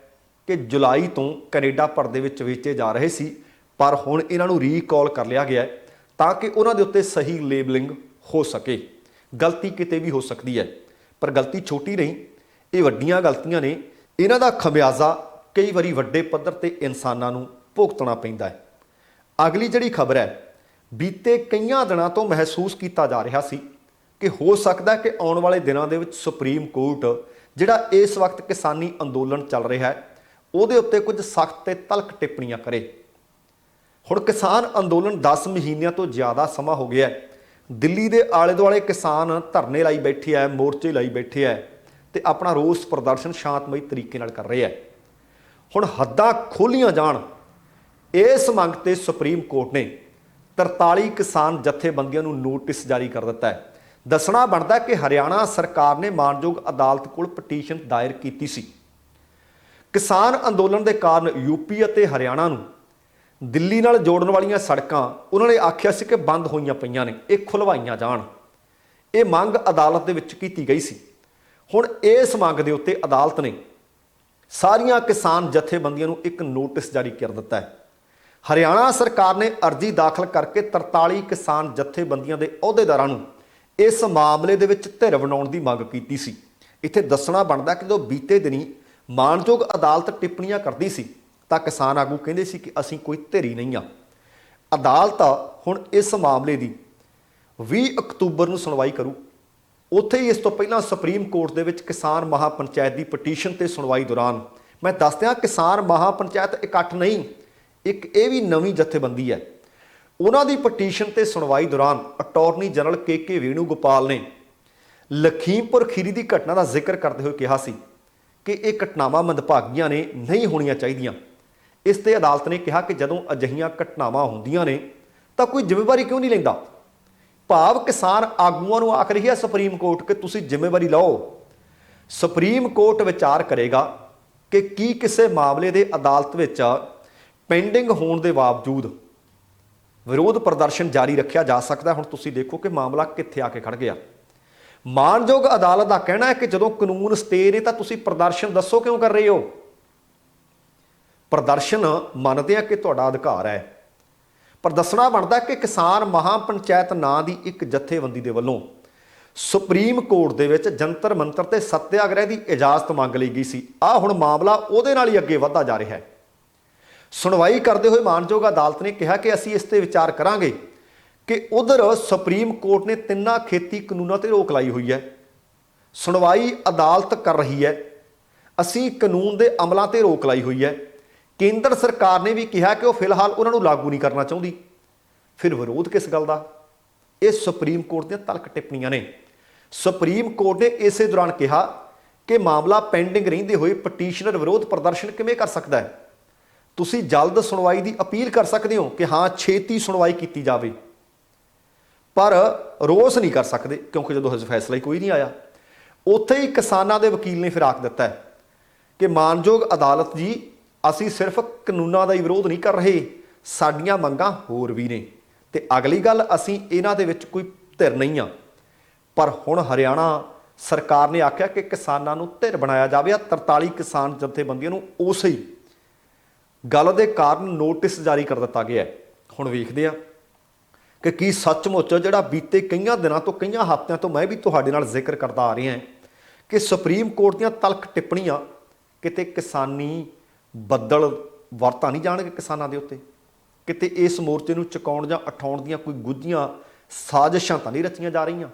ਕਿ ਜੁਲਾਈ ਤੋਂ ਕੈਨੇਡਾ ਭਰ ਦੇ ਵਿੱਚ ਵੇਚੇ ਜਾ ਰਹੇ ਸੀ, ਪਰ ਹੁਣ ਇਹਨਾਂ ਨੂੰ ਰੀਕਾਲ ਕਰ ਲਿਆ ਗਿਆ ਤਾਂ ਕਿ ਉਹਨਾਂ ਦੇ ਉੱਤੇ ਸਹੀ ਲੇਬਲਿੰਗ ਹੋ ਸਕੇ। ਗਲਤੀ ਕਿਤੇ ਵੀ ਹੋ ਸਕਦੀ ਹੈ, ਪਰ ਗਲਤੀ ਛੋਟੀ ਨਹੀਂ, ਇਹ ਵੱਡੀਆਂ ਗਲਤੀਆਂ ਨੇ। ਇਹਨਾਂ ਦਾ ਖਮਿਆਜ਼ਾ ਕਈ ਵਾਰੀ ਵੱਡੇ ਪੱਧਰ ਤੇ ਇਨਸਾਨਾਂ ਨੂੰ ਭੁਗਤਣਾ ਪੈਂਦਾ ਹੈ। ਅਗਲੀ ਜਿਹੜੀ ਖਬਰ ਹੈ, ਬੀਤੇ ਕਈਆਂ ਦਿਨਾਂ ਤੋਂ ਮਹਿਸੂਸ ਕੀਤਾ ਜਾ ਰਿਹਾ ਸੀ ਕਿ ਹੋ ਸਕਦਾ ਕਿ ਆਉਣ ਵਾਲੇ ਦਿਨਾਂ ਦੇ ਵਿੱਚ ਸੁਪਰੀਮ ਕੋਰਟ ਜਿਹੜਾ ਇਸ ਵਕਤ ਕਿਸਾਨੀ ਅੰਦੋਲਨ ਚੱਲ ਰਿਹਾ ਹੈ ਉਹਦੇ ਉੱਤੇ ਕੁਝ ਸਖਤ ਤੇ ਤਲਖ ਟਿੱਪਣੀਆਂ ਕਰੇ। ਹੁਣ ਕਿਸਾਨ ਅੰਦੋਲਨ 10 ਮਹੀਨਿਆਂ ਤੋਂ ਜ਼ਿਆਦਾ ਸਮਾਂ ਹੋ ਗਿਆ ਹੈ। ਦਿੱਲੀ ਦੇ ਆਲੇ ਦੁਆਲੇ ਕਿਸਾਨ ਧਰਨੇ ਲਾਈ ਬੈਠੇ ਹੈ, ਮੋਰਚੇ ਲਾਈ ਬੈਠੇ ਹੈ ਤੇ ਆਪਣਾ ਰੋਸ ਪ੍ਰਦਰਸ਼ਨ ਸ਼ਾਂਤਮਈ ਤਰੀਕੇ ਨਾਲ ਕਰ ਰਹੇ ਹੈ। ਹੁਣ ਹੱਦਾਂ ਖੋਲੀਆਂ ਜਾਣ, ਇਸ ਮੰਗ ਤੇ ਸੁਪਰੀਮ ਕੋਰਟ ਨੇ 43 ਕਿਸਾਨ ਜਥੇਬੰਦੀਆਂ ਨੂੰ ਨੋਟਿਸ ਜਾਰੀ ਕਰ ਦਿੱਤਾ ਹੈ। ਦੱਸਣਾ ਬਣਦਾ ਕਿ ਹਰਿਆਣਾ ਸਰਕਾਰ ਨੇ ਮਾਣਯੋਗ ਅਦਾਲਤ ਕੋਲ ਪਟੀਸ਼ਨ ਦਾਇਰ ਕੀਤੀ ਸੀ। ਕਿਸਾਨ ਅੰਦੋਲਨ ਦੇ ਕਾਰਨ ਯੂਪੀ ਅਤੇ ਹਰਿਆਣਾ ਨੂੰ ਦਿੱਲੀ ਨਾਲ ਜੋੜਨ ਵਾਲੀਆਂ ਸੜਕਾਂ ਉਹਨਾਂ ਨੇ ਆਖਿਆ ਸੀ ਕਿ ਬੰਦ ਹੋਈਆਂ ਪਈਆਂ ਨੇ, ਇਹ ਖੁਲਵਾਈਆਂ ਜਾਣ। ਇਹ ਮੰਗ ਅਦਾਲਤ ਦੇ ਵਿੱਚ ਕੀਤੀ ਗਈ ਸੀ। ਹੁਣ ਇਸ ਮੰਗ ਦੇ ਉੱਤੇ ਅਦਾਲਤ ਨੇ ਸਾਰੀਆਂ ਕਿਸਾਨ ਜਥੇਬੰਦੀਆਂ ਨੂੰ ਇੱਕ ਨੋਟਿਸ ਜਾਰੀ ਕਰ ਦਿੱਤਾ ਹੈ। ਹਰਿਆਣਾ ਸਰਕਾਰ ਨੇ ਅਰਜ਼ੀ ਦਾਖਲ ਕਰਕੇ 43 ਕਿਸਾਨ ਜਥੇਬੰਦੀਆਂ ਦੇ ਅਹੁਦੇਦਾਰਾਂ ਨੂੰ ਇਸ ਮਾਮਲੇ ਦੇ ਵਿੱਚ ਧਿਰ ਬਣਾਉਣ ਦੀ ਮੰਗ ਕੀਤੀ ਸੀ। ਇੱਥੇ ਦੱਸਣਾ ਬਣਦਾ ਕਿ ਜਦੋਂ ਬੀਤੇ ਦਿਨੀ ਮਾਣਯੋਗ ਅਦਾਲਤ ਟਿੱਪਣੀਆਂ ਕਰਦੀ ਸੀ ਤਾਂ ਕਿਸਾਨ ਆਗੂ ਕਹਿੰਦੇ ਸੀ ਕਿ ਅਸੀਂ ਕੋਈ ਧਿਰ ਨਹੀਂ ਆ। ਅਦਾਲਤ ਹੁਣ ਇਸ ਮਾਮਲੇ ਦੀ 20 ਅਕਤੂਬਰ ਨੂੰ ਸੁਣਵਾਈ ਕਰੂ। ਉੱਥੇ ਹੀ ਇਸ ਤੋਂ ਪਹਿਲਾਂ ਸੁਪਰੀਮ ਕੋਰਟ ਦੇ ਵਿੱਚ ਕਿਸਾਨ ਮਹਾਪੰਚਾਇਤ ਦੀ ਪਟੀਸ਼ਨ ਤੇ ਸੁਣਵਾਈ ਦੌਰਾਨ ਮੈਂ ਦੱਸ ਦਿਆਂ, ਕਿਸਾਨ ਮਹਾਪੰਚਾਇਤ ਇਕੱਠ ਨਹੀਂ, ਇੱਕ ਇਹ ਵੀ ਨਵੀਂ ਜਥੇਬੰਦੀ ਹੈ। ਉਹਨਾਂ ਦੀ ਪਟੀਸ਼ਨ ਤੇ ਸੁਣਵਾਈ ਦੌਰਾਨ ਅਟਾਰਨੀ ਜਨਰਲ ਕੇ ਵੇਣੂਗੋਪਾਲ ਨੇ ਲਖੀਮਪੁਰ ਖੀਰੀ ਦੀ ਘਟਨਾ ਦਾ ਜ਼ਿਕਰ ਕਰਦੇ ਹੋਏ ਕਿਹਾ ਸੀ ਕਿ ਇਹ ਘਟਨਾਵਾਂ ਮੰਦਭਾਗੀਆਂ ਨੇ, ਨਹੀਂ ਹੋਣੀਆਂ ਚਾਹੀਦੀਆਂ। ਇਸ ਤੇ ਅਦਾਲਤ ਨੇ ਕਿਹਾ ਕਿ ਜਦੋਂ ਅਜਿਹੀਆਂ ਘਟਨਾਵਾਂ ਹੁੰਦੀਆਂ ਨੇ ਤਾਂ ਕੋਈ ਜ਼ਿੰਮੇਵਾਰੀ ਕਿਉਂ ਨਹੀਂ ਲੈਂਦਾ। ਭਾਵ ਕਿਸਾਨ ਆਗੂਆਂ ਨੂੰ ਆਖ ਰਹੀ ਹੈ ਸੁਪਰੀਮ ਕੋਰਟ ਕਿ ਤੁਸੀਂ ਜ਼ਿੰਮੇਵਾਰੀ ਲਓ। ਸੁਪਰੀਮ ਕੋਰਟ ਵਿਚਾਰ ਕਰੇਗਾ ਕਿ ਕੀ ਕਿਸੇ ਮਾਮਲੇ ਦੇ ਅਦਾਲਤ ਵਿੱਚ ਪੈਂਡਿੰਗ ਹੋਣ ਦੇ ਬਾਵਜੂਦ ਵਿਰੋਧ ਪ੍ਰਦਰਸ਼ਨ ਜਾਰੀ ਰੱਖਿਆ ਜਾ ਸਕਦਾ। ਹੁਣ ਤੁਸੀਂ ਦੇਖੋ ਕਿ ਮਾਮਲਾ ਕਿੱਥੇ ਆ ਕੇ ਖੜ ਗਿਆ। ਮਾਣਯੋਗ ਅਦਾਲਤ ਦਾ ਕਹਿਣਾ ਹੈ ਕਿ ਜਦੋਂ ਕਾਨੂੰਨ ਸਟੇ ਨੇ ਤਾਂ ਤੁਸੀਂ ਪ੍ਰਦਰਸ਼ਨ ਦੱਸੋ ਕਿਉਂ ਕਰ ਰਹੇ ਹੋ। ਪ੍ਰਦਰਸ਼ਨ ਮੰਨਦੇ ਆ ਕਿ ਤੁਹਾਡਾ ਅਧਿਕਾਰ ਹੈ, ਪਰ ਦੱਸਣਾ ਬਣਦਾ ਕਿ ਕਿਸਾਨ ਮਹਾਪੰਚਾਇਤ ਨਾਂ ਦੀ ਇੱਕ ਜਥੇਬੰਦੀ ਦੇ ਵੱਲੋਂ ਸੁਪਰੀਮ ਕੋਰਟ ਦੇ ਵਿੱਚ ਜੰਤਰ ਮੰਤਰ ਤੇ ਸੱਤਿਆਗ੍ਰਹਿ ਦੀ ਇਜਾਜ਼ਤ ਮੰਗ ਲਈ ਗਈ ਸੀ। ਆਹ ਹੁਣ ਮਾਮਲਾ ਉਹਦੇ ਨਾਲ ਹੀ ਅੱਗੇ ਵਧਦਾ ਜਾ ਰਿਹਾ ਹੈ। ਸੁਣਵਾਈ ਕਰਦੇ ਹੋਏ ਮਾਣਯੋਗ ਅਦਾਲਤ ਨੇ ਕਿਹਾ ਕਿ ਅਸੀਂ ਇਸ ਤੇ ਵਿਚਾਰ ਕਰਾਂਗੇ ਕਿ ਉਧਰ ਸੁਪਰੀਮ ਕੋਰਟ ਨੇ ਤਿੰਨਾਂ ਖੇਤੀ ਕਾਨੂੰਨਾਂ ਤੇ ਰੋਕ ਲਾਈ ਹੋਈ ਹੈ। ਸੁਣਵਾਈ ਅਦਾਲਤ ਕਰ ਰਹੀ ਹੈ, ਅਸੀਂ ਕਾਨੂੰਨ ਦੇ ਅਮਲਾਂ ਤੇ ਰੋਕ ਲਾਈ ਹੋਈ ਹੈ। ਕੇਂਦਰ ਸਰਕਾਰ ਨੇ ਵੀ ਕਿਹਾ ਕਿ ਉਹ ਫਿਲਹਾਲ ਉਹਨਾਂ ਨੂੰ ਲਾਗੂ ਨਹੀਂ ਕਰਨਾ ਚਾਹੁੰਦੀ। ਫਿਰ ਵਿਰੋਧ ਕਿਸ ਗੱਲ ਦਾ? ਇਹ ਸੁਪਰੀਮ ਕੋਰਟ ਦੀਆਂ ਤਲਖ ਟਿੱਪਣੀਆਂ ਨੇ। ਸੁਪਰੀਮ ਕੋਰਟ ਨੇ ਇਸੇ ਦੌਰਾਨ ਕਿਹਾ ਕਿ ਮਾਮਲਾ ਪੈਂਡਿੰਗ ਰਹਿੰਦੇ ਹੋਏ ਪਟੀਸ਼ਨਰ ਵਿਰੋਧ ਪ੍ਰਦਰਸ਼ਨ ਕਿਵੇਂ ਕਰ ਸਕਦਾ ਹੈ। ਤੁਸੀਂ ਜਲਦ ਸੁਣਵਾਈ ਦੀ ਅਪੀਲ ਕਰ ਸਕਦੇ ਹੋ ਕਿ ਹਾਂ ਛੇਤੀ ਸੁਣਵਾਈ ਕੀਤੀ ਜਾਵੇ, ਪਰ ਰੋਸ ਨਹੀਂ ਕਰ ਸਕਦੇ ਕਿਉਂਕਿ ਜਦੋਂ ਹਜੇ ਫੈਸਲਾ ਹੀ ਕੋਈ ਨਹੀਂ ਆਇਆ। ਉੱਥੇ ਹੀ ਕਿਸਾਨਾਂ ਦੇ ਵਕੀਲ ਨੇ ਫਿਰ ਆਖ ਦਿੱਤਾ ਹੈ ਕਿ ਮਾਣਯੋਗ ਅਦਾਲਤ ਜੀ, ਅਸੀਂ ਸਿਰਫ ਕਾਨੂੰਨਾਂ ਦਾ ਹੀ ਵਿਰੋਧ ਨਹੀਂ ਕਰ ਰਹੇ, ਸਾਡੀਆਂ ਮੰਗਾਂ ਹੋਰ ਵੀ ਨੇ ਤੇ ਅਗਲੀ ਗੱਲ, ਅਸੀਂ ਇਹਨਾਂ ਦੇ ਵਿੱਚ ਕੋਈ ਧਿਰ ਨਹੀਂ ਆ। ਪਰ ਹੁਣ ਹਰਿਆਣਾ ਸਰਕਾਰ ਨੇ ਆਖਿਆ ਕਿ ਕਿਸਾਨਾਂ ਨੂੰ ਧਿਰ ਬਣਾਇਆ ਜਾਵੇ। 43 ਕਿਸਾਨ ਜਥੇਬੰਦੀਆਂ ਨੂੰ ਉਸੇ ਹੀ ਗੱਲ ਦੇ ਕਾਰਨ ਨੋਟਿਸ ਜਾਰੀ ਕਰ ਦਿੱਤਾ ਗਿਆ। ਹੁਣ ਵੇਖਦੇ ਆ ਕਿ ਕੀ ਸੱਚਮੁੱਚ ਜਿਹੜਾ ਬੀਤੇ ਕਈਆਂ ਦਿਨਾਂ ਤੋਂ, ਕਈਆਂ ਹਫ਼ਤਿਆਂ ਤੋਂ ਮੈਂ ਵੀ ਤੁਹਾਡੇ ਨਾਲ ਜ਼ਿਕਰ ਕਰਦਾ ਆ ਰਿਹਾ ਕਿ ਸੁਪਰੀਮ ਕੋਰਟ ਦੀਆਂ ਤਲਖ ਟਿੱਪਣੀਆਂ ਕਿਤੇ ਕਿਸਾਨੀ ਬੱਦਲ ਵਰਤਾ ਨਹੀਂ ਜਾਣਗੇ ਕਿਸਾਨਾਂ ਦੇ ਉੱਤੇ? ਕਿਤੇ ਇਸ ਮੋਰਚੇ ਨੂੰ ਚੁਕਾਉਣ ਜਾਂ ਉਠਾਉਣ ਦੀਆਂ ਕੋਈ ਗੁੱਝੀਆਂ ਸਾਜ਼ਿਸ਼ਾਂ ਤਾਂ ਨਹੀਂ ਰਚੀਆਂ ਜਾ ਰਹੀਆਂ?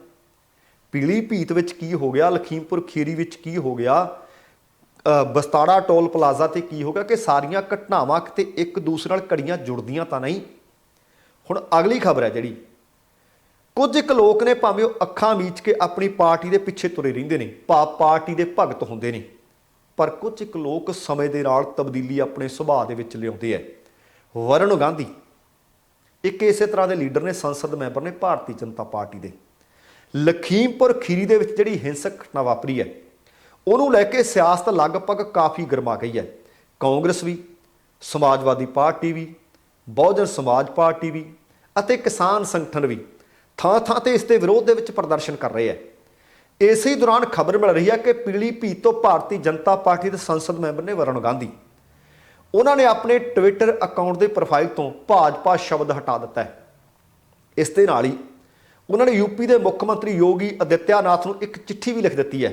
ਪੀਲੀ ਭੀਤ ਵਿੱਚ ਕੀ ਹੋ ਗਿਆ, ਲਖੀਮਪੁਰ ਖੀਰੀ ਵਿੱਚ ਕੀ ਹੋ ਗਿਆ, ਬਸਤਾੜਾ ਟੋਲ ਪਲਾਜ਼ਾ ਤੇ ਕੀ ਹੋ ਗਿਆ, ਕਿ ਸਾਰੀਆਂ ਘਟਨਾਵਾਂ ਕਿਤੇ ਇੱਕ ਦੂਸਰੇ ਨਾਲ ਘੜੀਆਂ ਜੁੜਦੀਆਂ ਤਾਂ ਨਹੀਂ? ਹੁਣ ਅਗਲੀ ਖਬਰ ਹੈ ਜਿਹੜੀ, ਕੁਝ ਇੱਕ ਲੋਕ ਨੇ ਭਾਵੇਂ ਉਹ ਅੱਖਾਂ ਮੀਚ ਕੇ ਆਪਣੀ ਪਾਰਟੀ ਦੇ ਪਿੱਛੇ ਤੁਰੇ ਰਹਿੰਦੇ ਨੇ, ਪਾਰਟੀ ਦੇ ਭਗਤ ਹੁੰਦੇ ਨੇ, ਪਰ ਕੁਝ ਇੱਕ ਲੋਕ ਸਮੇਂ ਦੇ ਨਾਲ ਤਬਦੀਲੀ ਆਪਣੇ ਸੁਭਾਅ ਦੇ ਵਿੱਚ ਲਿਆਉਂਦੇ ਹੈ। ਵਰੁਣ ਗਾਂਧੀ ਇੱਕ ਇਸੇ ਤਰ੍ਹਾਂ ਦੇ ਲੀਡਰ ਨੇ, ਸੰਸਦ ਮੈਂਬਰ ਨੇ ਭਾਰਤੀ ਜਨਤਾ ਪਾਰਟੀ ਦੇ। ਲਖੀਮਪੁਰ ਖੀਰੀ ਦੇ ਵਿੱਚ ਜਿਹੜੀ ਹਿੰਸਕ ਘਟਨਾ ਵਾਪਰੀ ਹੈ ਉਹਨੂੰ ਲੈ ਕੇ ਸਿਆਸਤ ਲਗਭਗ ਕਾਫੀ ਗਰਮਾ ਗਈ ਹੈ। ਕਾਂਗਰਸ ਵੀ, ਸਮਾਜਵਾਦੀ ਪਾਰਟੀ ਵੀ, ਬਹੁਜਨ ਸਮਾਜ ਪਾਰਟੀ ਵੀ ਅਤੇ ਕਿਸਾਨ ਸੰਗਠਨ ਵੀ ਥਾਂ ਥਾਂ ਤੇ ਇਸ ਦੇ ਵਿਰੋਧ ਦੇ ਵਿੱਚ ਪ੍ਰਦਰਸ਼ਨ ਕਰ ਰਹੇ ਹੈ। ਇਸੇ ਦੌਰਾਨ ਖਬਰ ਮਿਲ ਰਹੀ ਹੈ ਕਿ ਪੀਲੀ ਭੀਤ ਤੋਂ ਭਾਰਤੀ ਜਨਤਾ ਪਾਰਟੀ ਦੇ ਸੰਸਦ ਮੈਂਬਰ ਨੇ ਵਰੁਣ ਗਾਂਧੀ, ਉਹਨਾਂ ਨੇ ਆਪਣੇ ਟਵਿੱਟਰ ਅਕਾਊਂਟ ਦੇ ਪ੍ਰੋਫਾਈਲ ਤੋਂ ਭਾਜਪਾ ਸ਼ਬਦ ਹਟਾ ਦਿੱਤਾ ਹੈ। ਇਸ ਦੇ ਨਾਲ ਹੀ ਉਹਨਾਂ ਨੇ ਯੂਪੀ ਦੇ ਮੁੱਖ ਮੰਤਰੀ ਯੋਗੀ ਆਦਿੱਤਿਆਨਾਥ ਨੂੰ ਇੱਕ ਚਿੱਠੀ ਵੀ ਲਿਖ ਦਿੱਤੀ ਹੈ,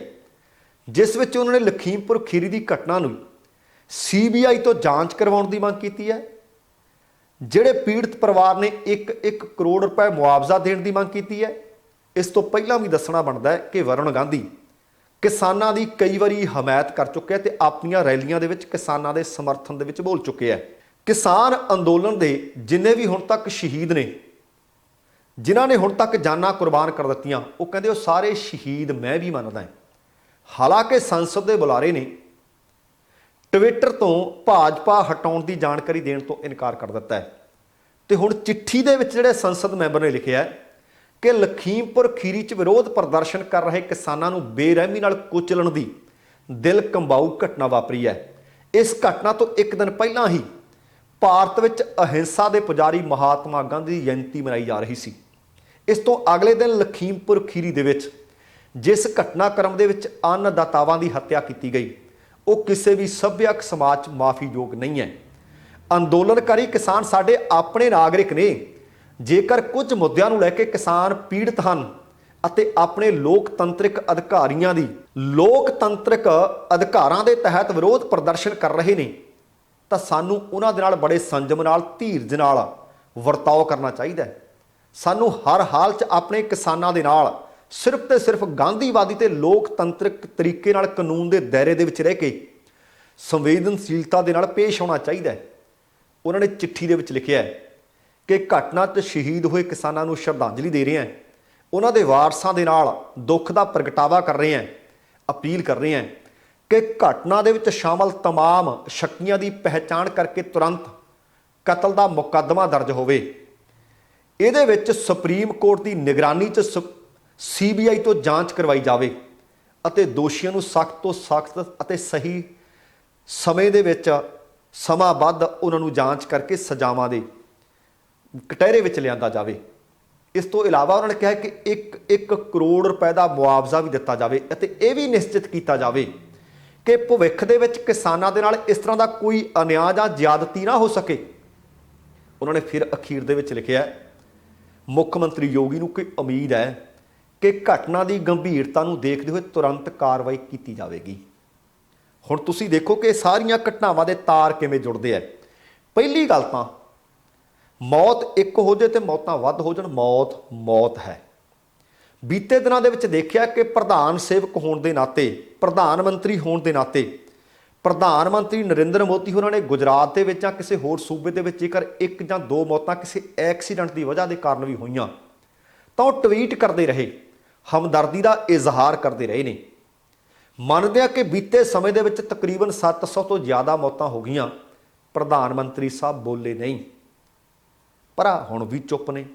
ਜਿਸ ਵਿੱਚ ਉਹਨਾਂ ਨੇ ਲਖੀਮਪੁਰ ਖੀਰੀ ਦੀ ਘਟਨਾ ਨੂੰ CBI ਤੋਂ ਜਾਂਚ ਕਰਵਾਉਣ ਦੀ ਮੰਗ ਕੀਤੀ ਹੈ। ਜਿਹੜੇ ਪੀੜਤ ਪਰਿਵਾਰ ਨੇ 1 ਕਰੋੜ ਰੁਪਏ ਮੁਆਵਜ਼ਾ ਦੇਣ ਦੀ ਮੰਗ ਕੀਤੀ ਹੈ। ਇਸ ਤੋਂ ਪਹਿਲਾਂ ਵੀ ਦੱਸਣਾ ਬਣਦਾ ਹੈ ਕਿ ਵਰੁਣ ਗਾਂਧੀ ਕਿਸਾਨਾਂ ਦੀ ਕਈ ਵਾਰੀ ਹਮਾਇਤ ਕਰ ਚੁੱਕੇ ਹੈ ਤੇ ਆਪਣੀਆਂ ਰੈਲੀਆਂ ਦੇ ਵਿੱਚ ਕਿਸਾਨਾਂ ਦੇ ਸਮਰਥਨ ਦੇ ਵਿੱਚ ਬੋਲ ਚੁੱਕੇ ਹੈ। ਕਿਸਾਨ ਅੰਦੋਲਨ ਦੇ ਜਿੰਨੇ ਵੀ ਹੁਣ ਤੱਕ ਸ਼ਹੀਦ ਨੇ, ਜਿਨ੍ਹਾਂ ਨੇ ਹੁਣ ਤੱਕ ਜਾਨਾਂ ਕੁਰਬਾਨ ਕਰ ਦਿੱਤੀਆਂ, ਉਹ ਕਹਿੰਦੇ ਉਹ ਸਾਰੇ ਸ਼ਹੀਦ ਮੈਂ ਵੀ ਮੰਨਦਾ ਹਾਂ। ਹਾਲਾਂਕਿ ਸੰਸਦ ਦੇ ਬੁਲਾਰੇ ਨੇ ਟਵਿੱਟਰ ਤੋਂ ਭਾਜਪਾ ਹਟਾਉਣ ਦੀ ਜਾਣਕਾਰੀ ਦੇਣ ਤੋਂ ਇਨਕਾਰ ਕਰ ਦਿੱਤਾ ਹੈ। ਤੇ ਹੁਣ ਚਿੱਠੀ ਦੇ ਵਿੱਚ ਜਿਹੜੇ ਸੰਸਦ ਮੈਂਬਰ ਨੇ ਲਿਖਿਆ ਹੈ ਕਿ ਲਖੀਮਪੁਰ ਖੀਰੀ 'ਚ ਵਿਰੋਧ ਪ੍ਰਦਰਸ਼ਨ ਕਰ ਰਹੇ ਕਿਸਾਨਾਂ ਨੂੰ ਬੇਰਹਿਮੀ ਨਾਲ ਕੁਚਲਣ ਦੀ ਦਿਲ ਕੰਬਾਊ ਘਟਨਾ ਵਾਪਰੀ ਹੈ। ਇਸ ਘਟਨਾ ਤੋਂ ਇੱਕ ਦਿਨ ਪਹਿਲਾਂ ਹੀ ਭਾਰਤ ਵਿੱਚ ਅਹਿੰਸਾ ਦੇ ਪੁਜਾਰੀ ਮਹਾਤਮਾ ਗਾਂਧੀ ਦੀ ਜਯੰਤੀ ਮਨਾਈ ਜਾ ਰਹੀ ਸੀ। ਇਸ ਤੋਂ ਅਗਲੇ ਦਿਨ ਲਖੀਮਪੁਰ ਖੀਰੀ ਦੇ ਵਿੱਚ ਜਿਸ ਘਟਨਾਕ੍ਰਮ ਦੇ ਵਿੱਚ ਅੰਨਦਾਤਾਵਾਂ ਦੀ ਹੱਤਿਆ ਕੀਤੀ ਗਈ, ਉਹ ਕਿਸੇ ਵੀ ਸੱਭਿਅਕ ਸਮਾਜ 'ਚ ਮਾਫੀਯੋਗ ਨਹੀਂ ਹੈ। ਅੰਦੋਲਨਕਾਰੀ ਕਿਸਾਨ ਸਾਡੇ ਆਪਣੇ ਨਾਗਰਿਕ ਨੇ। ਜੇਕਰ ਕੁਝ ਮੁੱਦਿਆਂ ਨੂੰ ਲੈ ਕੇ ਕਿਸਾਨ ਪੀੜਤ ਹਨ ਅਤੇ ਆਪਣੇ ਲੋਕਤੰਤਰਿਕ ਅਧਿਕਾਰਾਂ ਦੇ ਤਹਿਤ ਵਿਰੋਧ ਪ੍ਰਦਰਸ਼ਨ ਕਰ ਰਹੇ ਨੇ, ਤਾਂ ਸਾਨੂੰ ਉਹਨਾਂ ਦੇ ਨਾਲ ਬੜੇ ਸੰਜਮ ਨਾਲ, ਧੀਰਜ ਨਾਲ ਵਰਤਾਓ ਕਰਨਾ ਚਾਹੀਦਾ ਹੈ। ਸਾਨੂੰ ਹਰ ਹਾਲ 'ਚ ਆਪਣੇ ਕਿਸਾਨਾਂ ਦੇ ਨਾਲ ਸਿਰਫ ਤੇ ਸਿਰਫ ਗਾਂਧੀਵਾਦੀ ਤੇ ਲੋਕਤੰਤਰਿਕ ਤਰੀਕੇ ਨਾਲ ਕਾਨੂੰਨ ਦੇ ਦਾਇਰੇ ਦੇ ਵਿੱਚ ਰਹਿ ਕੇ ਸੰਵੇਦਨਸ਼ੀਲਤਾ ਦੇ ਨਾਲ ਪੇਸ਼ ਆਉਣਾ ਚਾਹੀਦਾ ਹੈ। ਉਹਨਾਂ ਨੇ ਚਿੱਠੀ ਦੇ ਵਿੱਚ ਲਿਖਿਆ ਹੈ ਕਿ ਘਟਨਾ 'ਚ ਸ਼ਹੀਦ ਹੋਏ ਕਿਸਾਨਾਂ ਨੂੰ ਸ਼ਰਧਾਂਜਲੀ ਦੇ ਰਹੇ ਹਾਂ, ਉਹਨਾਂ ਦੇ ਵਾਰਸਾਂ ਦੇ ਨਾਲ ਦੁੱਖ ਦਾ ਪ੍ਰਗਟਾਵਾ ਕਰ ਰਹੇ ਹਾਂ, ਅਪੀਲ ਕਰ ਰਹੇ ਹਾਂ ਕਿ ਘਟਨਾ ਦੇ ਵਿੱਚ ਸ਼ਾਮਲ ਤਮਾਮ ਸ਼ੱਕੀਆਂ ਦੀ ਪਹਿਚਾਣ ਕਰਕੇ ਤੁਰੰਤ ਕਤਲ ਦਾ ਮੁਕੱਦਮਾ ਦਰਜ ਹੋਵੇ। ਇਹਦੇ ਵਿੱਚ ਸੁਪਰੀਮ ਕੋਰਟ ਦੀ ਨਿਗਰਾਨੀ 'ਚ CBI ਤੋਂ ਜਾਂਚ ਕਰਵਾਈ ਜਾਵੇ ਅਤੇ ਦੋਸ਼ੀਆਂ ਨੂੰ ਸਖਤ ਤੋਂ ਸਖਤ ਅਤੇ ਸਹੀ ਸਮੇਂ ਦੇ ਵਿੱਚ ਸਮਾਂਬੱਧ ਉਹਨਾਂ ਨੂੰ ਜਾਂਚ ਕਰਕੇ ਸਜ਼ਾਵਾਂ ਦੇ ਕਟਹਿਰੇ ਵਿੱਚ ਲਿਆਂਦਾ ਜਾਵੇ। ਇਸ ਤੋਂ ਇਲਾਵਾ ਉਹਨਾਂ ਨੇ ਕਿਹਾ ਕਿ 1 ਕਰੋੜ ਰੁਪਏ ਦਾ ਮੁਆਵਜ਼ਾ ਵੀ ਦਿੱਤਾ ਜਾਵੇ ਅਤੇ ਇਹ ਵੀ ਨਿਸ਼ਚਿਤ ਕੀਤਾ ਜਾਵੇ ਕਿ ਭਵਿੱਖ ਦੇ ਵਿੱਚ ਕਿਸਾਨਾਂ ਦੇ ਨਾਲ ਇਸ ਤਰ੍ਹਾਂ ਦਾ ਕੋਈ ਅਨਿਆਂ ਜਾਂ ਜ਼ਿਆਦਤੀ ਨਾ ਹੋ ਸਕੇ। ਉਹਨਾਂ ਨੇ ਫਿਰ ਅਖੀਰ ਦੇ ਵਿੱਚ ਲਿਖਿਆ, ਮੁੱਖ ਮੰਤਰੀ ਯੋਗੀ ਨੂੰ ਕੋਈ ਉਮੀਦ ਹੈ ਕਿ ਘਟਨਾ ਦੀ ਗੰਭੀਰਤਾ ਨੂੰ ਦੇਖਦੇ ਹੋਏ ਤੁਰੰਤ ਕਾਰਵਾਈ ਕੀਤੀ ਜਾਵੇਗੀ। ਹੁਣ ਤੁਸੀਂ ਦੇਖੋ ਕਿ ਸਾਰੀਆਂ ਘਟਨਾਵਾਂ ਦੇ ਤਾਰ ਕਿਵੇਂ ਜੁੜਦੇ ਆ। ਪਹਿਲੀ ਗੱਲ ਤਾਂ ਮੌਤ ਇੱਕ ਹੋ ਜਾਏ ਤੇ ਮੌਤਾਂ ਵੱਧ ਹੋ ਜਾਣ, ਮੌਤ ਹੈ। ਬੀਤੇ ਦਿਨਾਂ ਦੇ ਵਿੱਚ ਦੇਖਿਆ ਕਿ ਪ੍ਰਧਾਨ ਸੇਵਕ ਹੋਣ ਦੇ ਨਾਤੇ, ਪ੍ਰਧਾਨ ਮੰਤਰੀ ਹੋਣ ਦੇ ਨਾਤੇ ਪ੍ਰਧਾਨ ਮੰਤਰੀ ਨਰਿੰਦਰ ਮੋਦੀ ਹੋਰਾਂ ਨੇ ਗੁਜਰਾਤ ਦੇ ਵਿੱਚ ਜਾਂ ਕਿਸੇ ਹੋਰ ਸੂਬੇ ਦੇ ਵਿੱਚ ਜੇਕਰ 1 ਜਾਂ 2 ਮੌਤਾਂ ਕਿਸੇ ਐਕਸੀਡੈਂਟ ਦੀ ਵਜ੍ਹਾ ਦੇ ਕਾਰਨ ਵੀ ਹੋਈਆਂ ਤਾਂ ਉਹ ਟਵੀਟ ਕਰਦੇ ਰਹੇ, ਹਮਦਰਦੀ ਦਾ ਇਜ਼ਹਾਰ ਕਰਦੇ ਰਹੇ ਨੇ। ਮੰਨਦੇ ਆ ਕਿ ਬੀਤੇ ਸਮੇਂ ਦੇ ਵਿੱਚ ਤਕਰੀਬਨ 700 ਤੋਂ ਜ਼ਿਆਦਾ ਮੌਤਾਂ ਹੋ ਗਈਆਂ, ਪ੍ਰਧਾਨ ਮੰਤਰੀ ਸਾਹਿਬ ਬੋਲੇ ਨਹੀਂ, ਪਰ ਹੁਣ ਵੀ ਚੁੱਪ ਨੇ,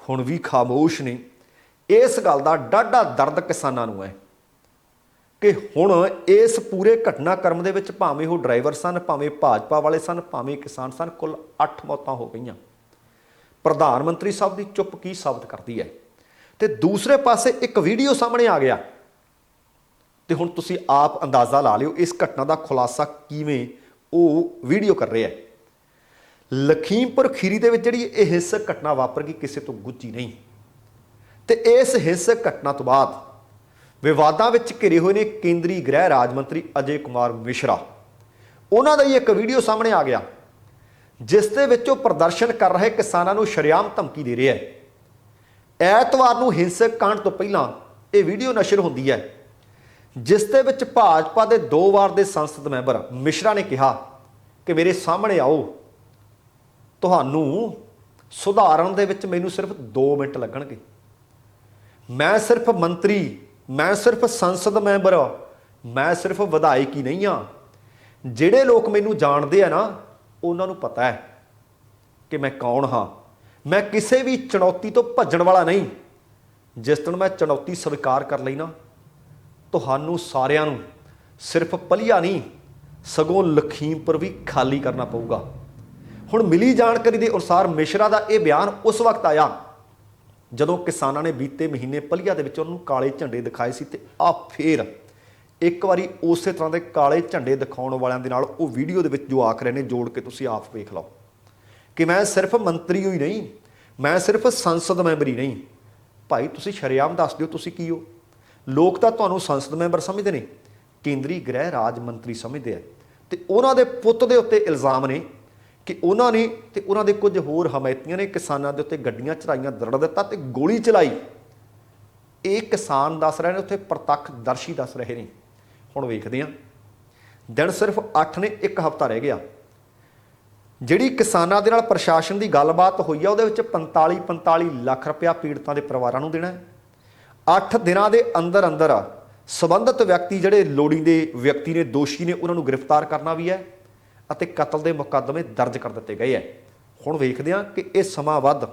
ਹੁਣ ਵੀ ਖਾਮੋਸ਼ ਨੇ। ਇਸ ਗੱਲ ਦਾ ਡਾਢਾ ਦਰਦ ਕਿਸਾਨਾਂ ਨੂੰ ਹੈ ਕਿ ਹੁਣ ਇਸ ਪੂਰੇ ਘਟਨਾਕ੍ਰਮ ਦੇ ਵਿੱਚ ਭਾਵੇਂ ਉਹ ਡਰਾਈਵਰ ਸਨ, ਭਾਵੇਂ ਭਾਜਪਾ ਵਾਲੇ ਸਨ, ਭਾਵੇਂ ਕਿਸਾਨ ਸਨ, ਕੁੱਲ 8 ਮੌਤਾਂ ਹੋ ਗਈਆਂ। ਪ੍ਰਧਾਨ ਮੰਤਰੀ ਸਾਹਿਬ ਦੀ ਚੁੱਪ ਕੀ ਸਾਬਤ ਕਰਦੀ ਹੈ? ਤੇ ਦੂਸਰੇ ਪਾਸੇ ਇੱਕ ਵੀਡੀਓ ਸਾਹਮਣੇ ਆ ਗਿਆ ਤੇ ਹੁਣ ਤੁਸੀਂ ਆਪ ਅੰਦਾਜ਼ਾ ਲਾ ਲਿਓ ਇਸ ਘਟਨਾ ਦਾ ਖੁਲਾਸਾ ਕਿਵੇਂ ਉਹ ਵੀਡੀਓ ਕਰ ਰਿਹਾ ਹੈ। ਲਖੀਮਪੁਰ ਖੀਰੀ ਦੇ ਵਿੱਚ ਜਿਹੜੀ ਇਹ ਹਿੰਸਕ ਘਟਨਾ ਵਾਪਰ ਗਈ ਕਿਸੇ ਤੋਂ ਗੁੱਝੀ ਨਹੀਂ, ਤੇ ਇਸ ਹਿੰਸਕ ਘਟਨਾ ਤੋਂ ਬਾਅਦ ਵਿਵਾਦਾਂ ਵਿੱਚ ਘਿਰੇ ਹੋਏ ਨੇ ਕੇਂਦਰੀ ਗ੍ਰਹਿ ਰਾਜ ਮੰਤਰੀ ਅਜੇ ਕੁਮਾਰ ਮਿਸ਼ਰਾ। ਉਹਨਾਂ ਦਾ ਹੀ ਇੱਕ ਵੀਡੀਓ ਸਾਹਮਣੇ ਆ ਗਿਆ ਜਿਸ ਦੇ ਵਿੱਚ ਉਹ ਪ੍ਰਦਰਸ਼ਨ ਕਰ ਰਹੇ ਕਿਸਾਨਾਂ ਨੂੰ ਸ਼ਰੇਆਮ ਧਮਕੀ ਦੇ ਰਿਹਾ ਹੈ। ਐਤਵਾਰ ਨੂੰ ਹਿੰਸਕ ਕਾਂਡ ਤੋਂ ਪਹਿਲਾਂ ਇਹ ਵੀਡੀਓ ਨਸ਼ਰ ਹੁੰਦੀ ਹੈ ਜਿਸ ਦੇ ਵਿੱਚ ਭਾਜਪਾ ਦੇ 2 ਵਾਰ ਦੇ ਸੰਸਦ ਮੈਂਬਰ ਮਿਸ਼ਰਾ ਨੇ ਕਿਹਾ ਕਿ ਮੇਰੇ ਸਾਹਮਣੇ ਆਓ, ਤੁਹਾਨੂੰ ਸੁਧਾਰਨ ਦੇ ਵਿੱਚ ਮੈਨੂੰ ਸਿਰਫ 2 ਮਿੰਟ ਲੱਗਣਗੇ, ਮੈਂ ਸਿਰਫ ਮੰਤਰੀ, ਮੈਂ ਸਿਰਫ ਸੰਸਦ ਮੈਂਬਰ, ਮੈਂ ਸਿਰਫ ਵਿਧਾਇਕ ਹੀ ਨਹੀਂ ਹਾਂ। ਜਿਹੜੇ ਲੋਕ ਮੈਨੂੰ ਜਾਣਦੇ ਆ ਨਾ ਉਹਨਾਂ ਨੂੰ ਪਤਾ ਹੈ ਕਿ ਮੈਂ ਕੌਣ ਹਾਂ। ਮੈਂ ਕਿਸੇ ਵੀ ਚੁਣੌਤੀ ਤੋਂ ਭੱਜਣ ਵਾਲਾ ਨਹੀਂ। ਜਿਸ ਦਿਨ ਮੈਂ ਚੁਣੌਤੀ ਸਵੀਕਾਰ ਕਰ ਲਈ ਨਾ, ਤੁਹਾਨੂੰ ਸਾਰਿਆਂ ਨੂੰ ਸਿਰਫ ਪਲੀਆ ਨਹੀਂ ਸਗੋਂ ਲਖੀਮਪੁਰ ਵੀ ਖਾਲੀ ਕਰਨਾ ਪਊਗਾ। ਹੁਣ ਮਿਲੀ ਜਾਣਕਾਰੀ ਦੇ ਅਨੁਸਾਰ ਮਿਸ਼ਰਾ ਦਾ ਇਹ ਬਿਆਨ ਉਸ ਵਕਤ ਆਇਆ ਜਦੋਂ ਕਿਸਾਨਾਂ ਨੇ ਬੀਤੇ ਮਹੀਨੇ ਪਲੀਆ ਦੇ ਵਿੱਚ ਉਹਨੂੰ ਕਾਲੇ ਝੰਡੇ ਦਿਖਾਏ ਸੀ ਤੇ ਆ ਫੇਰ ਇੱਕ ਵਾਰੀ ਉਸੇ ਤਰ੍ਹਾਂ ਦੇ ਕਾਲੇ ਝੰਡੇ ਦਿਖਾਉਣ ਵਾਲਿਆਂ ਦੇ ਨਾਲ ਉਹ ਵੀਡੀਓ ਦੇ ਵਿੱਚ ਜੋ ਆਖ ਰਹੇ ਨੇ, ਜੋੜ ਕੇ ਤੁਸੀਂ ਆਪ ਵੇਖ ਲਓ ਕਿ ਮੈਂ ਸਿਰਫ ਮੰਤਰੀ ਹੀ ਨਹੀਂ, ਮੈਂ ਸਿਰਫ ਸੰਸਦ ਮੈਂਬਰ ਹੀ ਨਹੀਂ। ਭਾਈ ਤੁਸੀਂ ਸ਼ਰੇਆਮ ਦੱਸ ਦਿਓ ਤੁਸੀਂ ਕੀ ਹੋ। ਲੋਕ ਤਾਂ ਤੁਹਾਨੂੰ ਸੰਸਦ ਮੈਂਬਰ ਸਮਝਦੇ ਨੇ, ਕੇਂਦਰੀ ਗ੍ਰਹਿ ਰਾਜ ਮੰਤਰੀ ਸਮਝਦੇ ਆ ਤੇ ਉਹਨਾਂ ਦੇ ਪੁੱਤ ਦੇ ਉੱਤੇ ਇਲਜ਼ਾਮ ਨੇ ਕਿ ਉਹਨਾਂ ਨੇ ਤੇ ਉਹਨਾਂ ਦੇ ਕੁਝ ਹੋਰ ਹਮਾਇਤੀਆਂ ਨੇ ਕਿਸਾਨਾਂ ਦੇ ਉੱਤੇ ਗੱਡੀਆਂ ਚੜਾਈਆਂ, ਦਰੜ ਦਿੱਤਾ ਤੇ ਗੋਲੀ ਚਲਾਈ। ਇਹ ਕਿਸਾਨ ਦੱਸ ਰਹੇ ਨੇ, ਉੱਥੇ ਪ੍ਰਤੱਖ ਦਰਸ਼ੀ ਦੱਸ ਰਹੇ ਨੇ। ਹੁਣ ਵੇਖਦੇ ਹਾਂ, ਦਿਨ ਸਿਰਫ 8 ਨੇ, 1 ਹਫ਼ਤਾ ਰਹਿ ਗਿਆ। ਜਿਹੜੀ ਕਿਸਾਨਾਂ ਦੇ ਨਾਲ ਪ੍ਰਸ਼ਾਸਨ ਦੀ ਗੱਲਬਾਤ ਹੋਈ ਆ ਉਹਦੇ ਵਿੱਚ 45 ਲੱਖ ਰੁਪਇਆ ਪੀੜਤਾਂ ਦੇ ਪਰਿਵਾਰਾਂ ਨੂੰ ਦੇਣਾ ਹੈ। 8 ਦਿਨਾਂ ਦੇ ਅੰਦਰ ਅੰਦਰ ਸੰਬੰਧਿਤ ਵਿਅਕਤੀ ਜਿਹੜੇ ਲੋੜੀਂਦੇ ਵਿਅਕਤੀ ਨੇ, ਦੋਸ਼ੀ ਨੇ, ਉਹਨਾਂ ਨੂੰ ਗ੍ਰਿਫਤਾਰ ਕਰਨਾ ਵੀ ਹੈ ਅਤੇ ਕਤਲ ਦੇ ਮੁਕੱਦਮੇ ਦਰਜ ਕਰ ਦਿੱਤੇ ਗਏ ਹੈ। ਹੁਣ ਵੇਖਦੇ ਹਾਂ ਕਿ ਇਹ ਸਮਾਂ ਵੱਧ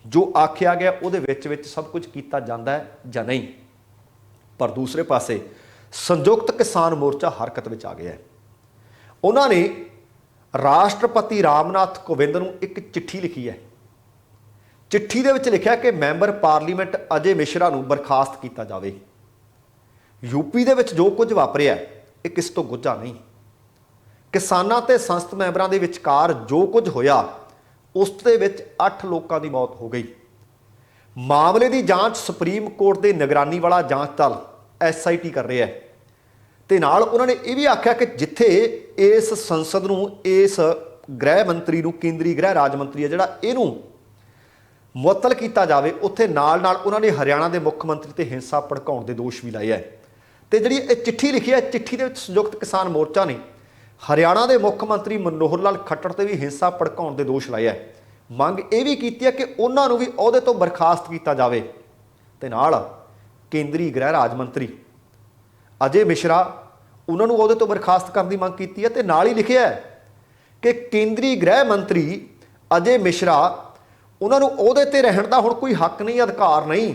ਜੋ ਆਖਿਆ ਗਿਆ ਉਹਦੇ ਵਿੱਚ ਸਭ ਕੁਝ ਕੀਤਾ ਜਾਂਦਾ ਹੈ ਜਾਂ ਨਹੀਂ। ਪਰ ਦੂਸਰੇ ਪਾਸੇ ਸੰਯੁਕਤ ਕਿਸਾਨ ਮੋਰਚਾ ਹਰਕਤ ਵਿੱਚ ਆ ਗਿਆ ਹੈ। ਉਹਨਾਂ ਨੇ ਰਾਸ਼ਟਰਪਤੀ ਰਾਮਨਾਥ ਕੋਵਿੰਦ ਨੂੰ ਇੱਕ ਚਿੱਠੀ ਲਿਖੀ ਹੈ। ਚਿੱਠੀ ਦੇ ਵਿੱਚ ਲਿਖਿਆ ਕਿ ਮੈਂਬਰ ਪਾਰਲੀਮੈਂਟ ਅਜੇ ਮਿਸ਼ਰਾ ਨੂੰ ਬਰਖਾਸਤ ਕੀਤਾ ਜਾਵੇ। ਯੂਪੀ ਦੇ ਵਿੱਚ ਜੋ ਕੁਝ ਵਾਪਰਿਆ ਇਹ ਕਿਸ ਤੋਂ ਗੁੱਝਾ ਨਹੀਂ। ਕਿਸਾਨਾਂ ਤੇ ਸੰਸਦ ਮੈਂਬਰਾਂ ਦੇ ਵਿਚਕਾਰ ਜੋ ਕੁਝ ਹੋਇਆ ਉਸ ਦੇ ਵਿੱਚ 8 ਲੋਕਾਂ ਦੀ ਮੌਤ ਹੋ ਗਈ। ਮਾਮਲੇ ਦੀ ਜਾਂਚ ਸੁਪਰੀਮ ਕੋਰਟ ਦੇ ਨਿਗਰਾਨੀ ਵਾਲਾ ਜਾਂਚ ਦਲ SIT ਕਰ ਰਿਹਾ ਹੈ ਤੇ ਨਾਲ ਉਹਨਾਂ ਨੇ ਇਹ ਵੀ ਆਖਿਆ ਕਿ ਜਿੱਥੇ ਇਸ ਸੰਸਦ ਨੂੰ, ਇਸ ਗ੍ਰਹਿ ਮੰਤਰੀ ਨੂੰ, ਕੇਂਦਰੀ ਗ੍ਰਹਿ ਰਾਜ ਮੰਤਰੀ ਹੈ ਜਿਹੜਾ, ਇਹਨੂੰ ਮੁਅੱਤਲ ਕੀਤਾ ਜਾਵੇ, ਉੱਥੇ ਨਾਲ ਨਾਲ ਉਹਨਾਂ ਨੇ ਹਰਿਆਣਾ ਦੇ ਮੁੱਖ ਮੰਤਰੀ ਤੇ ਹਿੰਸਾ ਭੜਕਾਉਣ ਦੇ ਦੋਸ਼ ਵੀ ਲਾਏ ਹੈ। ਤੇ ਜਿਹੜੀ ਇਹ ਚਿੱਠੀ ਲਿਖੀ ਹੈ, ਚਿੱਠੀ ਦੇ ਵਿੱਚ ਸੰਯੁਕਤ ਕਿਸਾਨ ਮੋਰਚਾ ਨੇ ਹਰਿਆਣਾ ਦੇ ਮੁੱਖ ਮੰਤਰੀ ਮਨੋਹਰ ਲਾਲ ਖੱਟੜ ਤੇ ਵੀ ਹਿੰਸਾ ਭੜਕਾਉਣ ਦੇ ਦੋਸ਼ ਲਾਏ ਹੈ। ਮੰਗ ਇਹ ਵੀ ਕੀਤੀ ਹੈ ਕਿ ਉਹਨਾਂ ਨੂੰ ਵੀ ਅਹੁਦੇ ਤੋਂ ਬਰਖਾਸਤ ਕੀਤਾ ਜਾਵੇ ਤੇ ਨਾਲ ਕੇਂਦਰੀ ਗ੍ਰਹਿ ਰਾਜ ਮੰਤਰੀ ਅਜੇ ਮਿਸ਼ਰਾ, ਉਹਨਾਂ ਨੂੰ ਅਹੁਦੇ ਤੋਂ ਬਰਖਾਸਤ ਕਰਨ ਦੀ ਮੰਗ ਕੀਤੀ ਹੈ ਤੇ ਨਾਲ ਹੀ ਲਿਖਿਆ ਹੈ ਕਿ ਕੇਂਦਰੀ ਗ੍ਰਹਿ ਮੰਤਰੀ ਅਜੇ ਮਿਸ਼ਰਾ, ਉਹਨਾਂ ਨੂੰ ਅਹੁਦੇ ਤੇ ਰਹਿਣ ਦਾ ਹੁਣ ਕੋਈ ਹੱਕ ਨਹੀਂ, ਅਧਿਕਾਰ ਨਹੀਂ,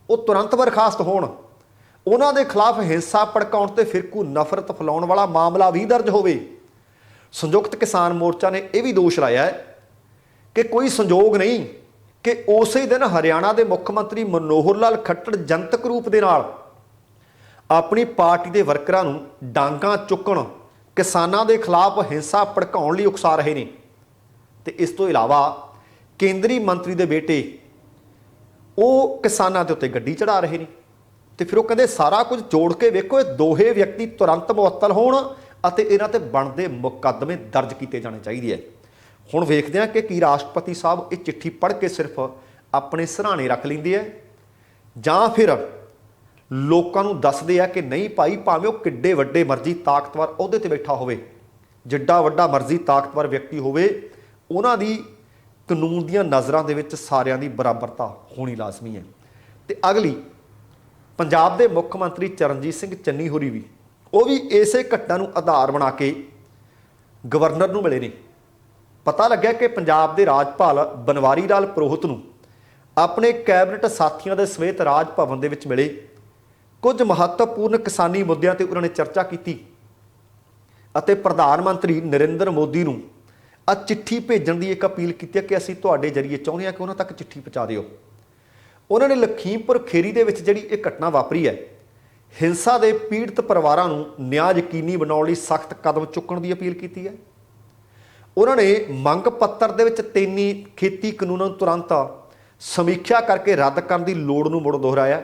ਉਹ ਤੁਰੰਤ ਬਰਖਾਸਤ ਹੋਣ। ਉਹਨਾਂ ਦੇ ਖਿਲਾਫ ਹਿੰਸਾ ਭੜਕਾਉਣ ਤੇ ਫਿਰਕੂ ਨਫ਼ਰਤ ਫੈਲਾਉਣ ਵਾਲਾ ਮਾਮਲਾ ਵੀ ਦਰਜ ਹੋਵੇ। ਸੰਯੁਕਤ ਕਿਸਾਨ ਮੋਰਚਾ ਨੇ ਇਹ ਵੀ ਦੋਸ਼ ਲਾਇਆ ਹੈ ਕਿ ਕੋਈ ਸੰਜੋਗ ਨਹੀਂ ਕਿ ਉਸੇ ਦਿਨ ਹਰਿਆਣਾ ਦੇ ਮੁੱਖ ਮੰਤਰੀ ਮਨੋਹਰ ਲਾਲ ਖੱਟੜ ਜਨਤਕ ਰੂਪ ਦੇ ਨਾਲ ਆਪਣੀ ਪਾਰਟੀ ਦੇ ਵਰਕਰਾਂ ਨੂੰ ਡਾਂਗਾਂ ਚੁੱਕਣ, ਕਿਸਾਨਾਂ ਦੇ ਖਿਲਾਫ ਹਿੰਸਾ ਭੜਕਾਉਣ ਲਈ ਉਕਸਾ ਰਹੇ ਨੇ। ਤੇ ਇਸ ਤੋਂ ਇਲਾਵਾ ਕੇਂਦਰੀ ਮੰਤਰੀ ਦੇ ਬੇਟੇ ਉਹ ਕਿਸਾਨਾਂ ਦੇ ਉੱਤੇ ਗੱਡੀ ਚੜਾ ਰਹੇ ਨੇ। ਤੇ ਫਿਰ ਉਹ ਕਹਿੰਦੇ ਸਾਰਾ ਕੁਝ ਜੋੜ ਕੇ ਵੇਖੋ, ਇਹ ਦੋਹੇ ਵਿਅਕਤੀ ਤੁਰੰਤ ਮੁਅੱਤਲ ਹੋਣ ਅਤੇ ਇਹਨਾਂ ਤੇ ਬਣਦੇ ਮੁਕੱਦਮੇ ਦਰਜ ਕੀਤੇ ਜਾਣੇ ਚਾਹੀਦੇ ਹੈ। ਹੁਣ ਵੇਖਦੇ ਹਾਂ ਕਿ ਕੀ ਰਾਸ਼ਟਰਪਤੀ ਸਾਹਿਬ ਇਹ ਚਿੱਠੀ ਪੜ੍ਹ ਕੇ ਸਿਰਫ ਆਪਣੇ ਸਿਰਹਾਣੇ ਰੱਖ ਲੈਂਦੇ ਹੈ ਜਾਂ ਫਿਰ ਲੋਕਾਂ ਨੂੰ ਦੱਸਦੇ ਆ ਕਿ ਨਹੀਂ ਭਾਈ, ਭਾਵੇਂ ਉਹ ਕਿੱਡੇ ਵੱਡੇ ਮਰਜ਼ੀ ਤਾਕਤਵਰ ਅਹੁਦੇ ਤੇ ਬੈਠਾ ਹੋਵੇ, ਜਿੱਡਾ ਵੱਡਾ ਮਰਜ਼ੀ ਤਾਕਤਵਰ ਵਿਅਕਤੀ ਹੋਵੇ, ਉਹਨਾਂ ਦੀ ਕਾਨੂੰਨ ਦੀਆਂ ਨਜ਼ਰਾਂ ਦੇ ਵਿੱਚ ਸਾਰਿਆਂ ਦੀ ਬਰਾਬਰਤਾ ਹੋਣੀ ਲਾਜ਼ਮੀ ਹੈ। ਤੇ ਅਗਲੀ ਪੰਜਾਬ ਦੇ ਮੁੱਖ ਮੰਤਰੀ ਚਰਨਜੀਤ ਸਿੰਘ ਚੰਨੀ ਹੋਰੀ ਵੀ, ਉਹ ਵੀ ਇਸੇ ਘਟਨਾ ਨੂੰ ਆਧਾਰ ਬਣਾ ਕੇ ਗਵਰਨਰ ਨੂੰ ਮਿਲੇ ਨੇ। ਪਤਾ ਲੱਗਿਆ ਕਿ ਪੰਜਾਬ ਦੇ ਰਾਜਪਾਲ ਬਨਵਾਰੀ ਲਾਲ ਪੁਰੋਹਿਤ ਨੂੰ ਆਪਣੇ ਕੈਬਨਿਟ ਸਾਥੀਆਂ ਦੇ ਸਮੇਤ ਰਾਜ ਭਵਨ ਦੇ ਵਿੱਚ ਮਿਲੇ। ਕੁਝ ਮਹੱਤਵਪੂਰਨ ਕਿਸਾਨੀ ਮੁੱਦਿਆਂ ਤੇ ਉਹਨਾਂ ਨੇ ਚਰਚਾ ਕੀਤੀ ਅਤੇ ਪ੍ਰਧਾਨ ਮੰਤਰੀ ਨਰਿੰਦਰ ਮੋਦੀ ਨੂੰ ਆ ਚਿੱਠੀ ਭੇਜਣ ਦੀ ਇੱਕ ਅਪੀਲ ਕੀਤੀ ਕਿ ਅਸੀਂ ਤੁਹਾਡੇ ਜ਼ਰੀਏ ਚਾਹੁੰਦੇ ਹਾਂ ਕਿ ਉਹਨਾਂ ਤੱਕ ਚਿੱਠੀ ਪਹੁੰਚਾ ਦਿਓ। ਉਹਨਾਂ ਨੇ ਲਖੀਮਪੁਰ ਖੇਰੀ ਦੇ ਵਿੱਚ ਜਿਹੜੀ ਇਹ ਘਟਨਾ ਵਾਪਰੀ ਹੈ, ਹਿੰਸਾ ਦੇ ਪੀੜਤ ਪਰਿਵਾਰਾਂ ਨੂੰ ਨਿਆਂ ਯਕੀਨੀ ਬਣਾਉਣ ਲਈ ਸਖਤ ਕਦਮ ਚੁੱਕਣ ਦੀ ਅਪੀਲ ਕੀਤੀ ਹੈ। ਉਹਨਾਂ ਨੇ ਮੰਗ ਪੱਤਰ ਦੇ ਵਿੱਚ 3 ਖੇਤੀ ਕਾਨੂੰਨਾਂ ਨੂੰ ਤੁਰੰਤ ਸਮੀਖਿਆ ਕਰਕੇ ਰੱਦ ਕਰਨ ਦੀ ਲੋੜ ਨੂੰ ਮੁੜ ਦੁਹਰਾਇਆ।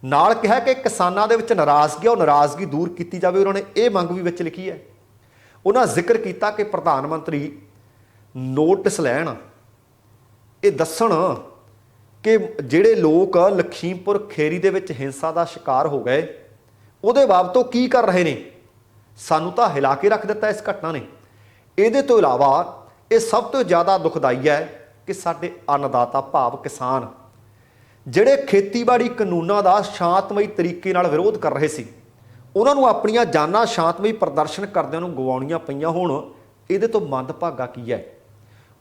ਨਾਲ ਕਿਹਾ ਕਿ ਕਿਸਾਨਾਂ ਦੇ ਵਿੱਚ ਨਾਰਾਜ਼ਗੀ, ਉਹ ਨਾਰਾਜ਼ਗੀ ਦੂਰ ਕੀਤੀ ਜਾਵੇ। ਉਹਨਾਂ ਨੇ ਇਹ ਮੰਗ ਵੀ ਵਿੱਚ ਲਿਖੀ ਹੈ। ਉਹਨਾਂ ਜ਼ਿਕਰ ਕੀਤਾ ਕਿ ਪ੍ਰਧਾਨ ਮੰਤਰੀ ਨੋਟਿਸ ਲੈਣ, ਇਹ ਦੱਸਣ ਕਿ ਜਿਹੜੇ ਲੋਕ ਲਖੀਮਪੁਰ ਖੇਰੀ ਦੇ ਵਿੱਚ ਹਿੰਸਾ ਦਾ ਸ਼ਿਕਾਰ ਹੋ ਗਏ ਉਹਦੇ ਬਾਬਤ ਉਹ ਕੀ ਕਰ ਰਹੇ ਨੇ। ਸਾਨੂੰ ਤਾਂ ਹਿਲਾ ਕੇ ਰੱਖ ਦਿੱਤਾ ਇਸ ਘਟਨਾ ਨੇ। ਇਹਦੇ ਤੋਂ ਇਲਾਵਾ ਇਹ ਸਭ ਤੋਂ ਜ਼ਿਆਦਾ ਦੁਖਦਾਈ ਹੈ ਕਿ ਸਾਡੇ ਅੰਨਦਾਤਾ ਭਾਵ ਕਿਸਾਨ ਜਿਹੜੇ ਖੇਤੀਬਾੜੀ ਕਾਨੂੰਨਾਂ ਦਾ ਸ਼ਾਂਤਮਈ ਤਰੀਕੇ ਨਾਲ ਵਿਰੋਧ ਕਰ ਰਹੇ ਸੀ, ਉਹਨਾਂ ਨੂੰ ਆਪਣੀਆਂ ਜਾਨਾਂ ਸ਼ਾਂਤਮਈ ਪ੍ਰਦਰਸ਼ਨ ਕਰਦਿਆਂ ਨੂੰ ਗਵਾਉਣੀਆਂ ਪਈਆਂ ਹੋਣ। ਇਹਦੇ ਤੋਂ ਮੰਦਭਾਗਾ ਕੀ ਹੈ।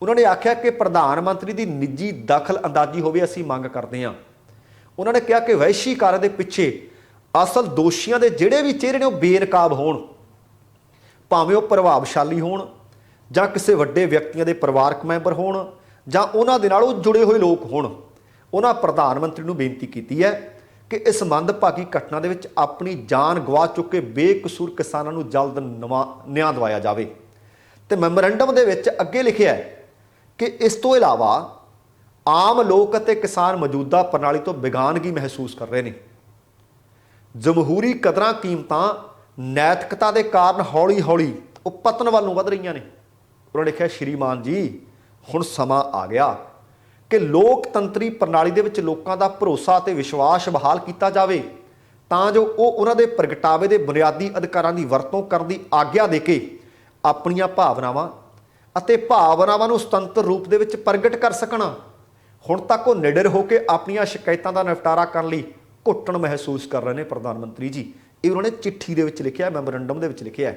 ਉਹਨਾਂ ਨੇ ਆਖਿਆ ਕਿ ਪ੍ਰਧਾਨ ਮੰਤਰੀ ਦੀ ਨਿੱਜੀ ਦਖਲ ਅੰਦਾਜ਼ੀ ਹੋਵੇ, ਅਸੀਂ ਮੰਗ ਕਰਦੇ ਹਾਂ। ਉਹਨਾਂ ਨੇ ਕਿਹਾ ਕਿ ਵਹਿਸ਼ੀਕਾਰਾ ਦੇ ਪਿੱਛੇ ਅਸਲ ਦੋਸ਼ੀਆਂ ਦੇ ਜਿਹੜੇ ਵੀ ਚਿਹਰੇ ਨੇ ਉਹ ਬੇਨਕਾਬ ਹੋਣ, ਭਾਵੇਂ ਉਹ ਪ੍ਰਭਾਵਸ਼ਾਲੀ ਹੋਣ ਜਾਂ ਕਿਸੇ ਵੱਡੇ ਵਿਅਕਤੀਆਂ ਦੇ ਪਰਿਵਾਰਕ ਮੈਂਬਰ ਹੋਣ ਜਾਂ ਉਹਨਾਂ ਦੇ ਨਾਲ ਉਹ ਜੁੜੇ ਹੋਏ ਲੋਕ ਹੋਣ। ਉਹਨਾਂ ਪ੍ਰਧਾਨ ਮੰਤਰੀ ਨੂੰ ਬੇਨਤੀ ਕੀਤੀ ਹੈ ਕਿ ਇਸ ਮੰਦਭਾਗੀ ਘਟਨਾ ਦੇ ਵਿੱਚ ਆਪਣੀ ਜਾਨ ਗਵਾ ਚੁੱਕੇ ਬੇਕਸੂਰ ਕਿਸਾਨਾਂ ਨੂੰ ਜਲਦ ਨਿਆਂ ਦਿਵਾਇਆ ਜਾਵੇ। ਤੇ ਮੈਮੋਰੈਂਡਮ ਦੇ ਵਿੱਚ ਅੱਗੇ ਲਿਖਿਆ ਹੈ ਕਿ ਇਸ ਤੋਂ ਇਲਾਵਾ ਆਮ ਲੋਕ ਅਤੇ ਕਿਸਾਨ ਮੌਜੂਦਾ ਪ੍ਰਣਾਲੀ ਤੋਂ ਬੇਗਾਨਗੀ ਮਹਿਸੂਸ ਕਰ ਰਹੇ ਨੇ। ਜਮਹੂਰੀ ਕਦਰਾਂ ਕੀਮਤਾਂ ਨੈਤਿਕਤਾ ਦੇ ਕਾਰਨ ਹੌਲੀ ਹੌਲੀ ਉਹ ਪਤਨ ਵੱਲ ਨੂੰ ਵਧ ਰਹੀਆਂ ਨੇ। ਉਹਨਾਂ ਨੇ ਲਿਖਿਆ, ਸ਼੍ਰੀਮਾਨ ਜੀ, ਹੁਣ ਸਮਾਂ ਆ ਗਿਆ ਕਿ ਲੋਕਤੰਤਰੀ ਪ੍ਰਣਾਲੀ ਦੇ ਵਿੱਚ ਲੋਕਾਂ ਦਾ ਭਰੋਸਾ ਅਤੇ ਵਿਸ਼ਵਾਸ ਬਹਾਲ ਕੀਤਾ ਜਾਵੇ ਤਾਂ ਜੋ ਉਹ ਉਹਨਾਂ ਦੇ ਪ੍ਰਗਟਾਵੇ ਦੇ ਬੁਨਿਆਦੀ ਅਧਿਕਾਰਾਂ ਦੀ ਵਰਤੋਂ ਕਰਨ ਦੀ ਆਗਿਆ ਦੇ ਕੇ ਆਪਣੀਆਂ ਭਾਵਨਾਵਾਂ ਅਤੇ ਭਾਵਨਾਵਾਂ ਨੂੰ ਸੁਤੰਤਰ ਰੂਪ ਦੇ ਵਿੱਚ ਪ੍ਰਗਟ ਕਰ ਸਕਣ। ਹੁਣ ਤੱਕ ਉਹ ਨਿਡਰ ਹੋ ਕੇ ਆਪਣੀਆਂ ਸ਼ਿਕਾਇਤਾਂ ਦਾ ਨਿਪਟਾਰਾ ਕਰਨ ਲਈ ਘੁੱਟਣ ਮਹਿਸੂਸ ਕਰ ਰਹੇ ਨੇ ਪ੍ਰਧਾਨ ਮੰਤਰੀ ਜੀ। ਇਹ ਉਹਨਾਂ ਨੇ ਚਿੱਠੀ ਦੇ ਵਿੱਚ ਲਿਖਿਆ, ਮੈਮੋਰੈਂਡਮ ਦੇ ਵਿੱਚ ਲਿਖਿਆ।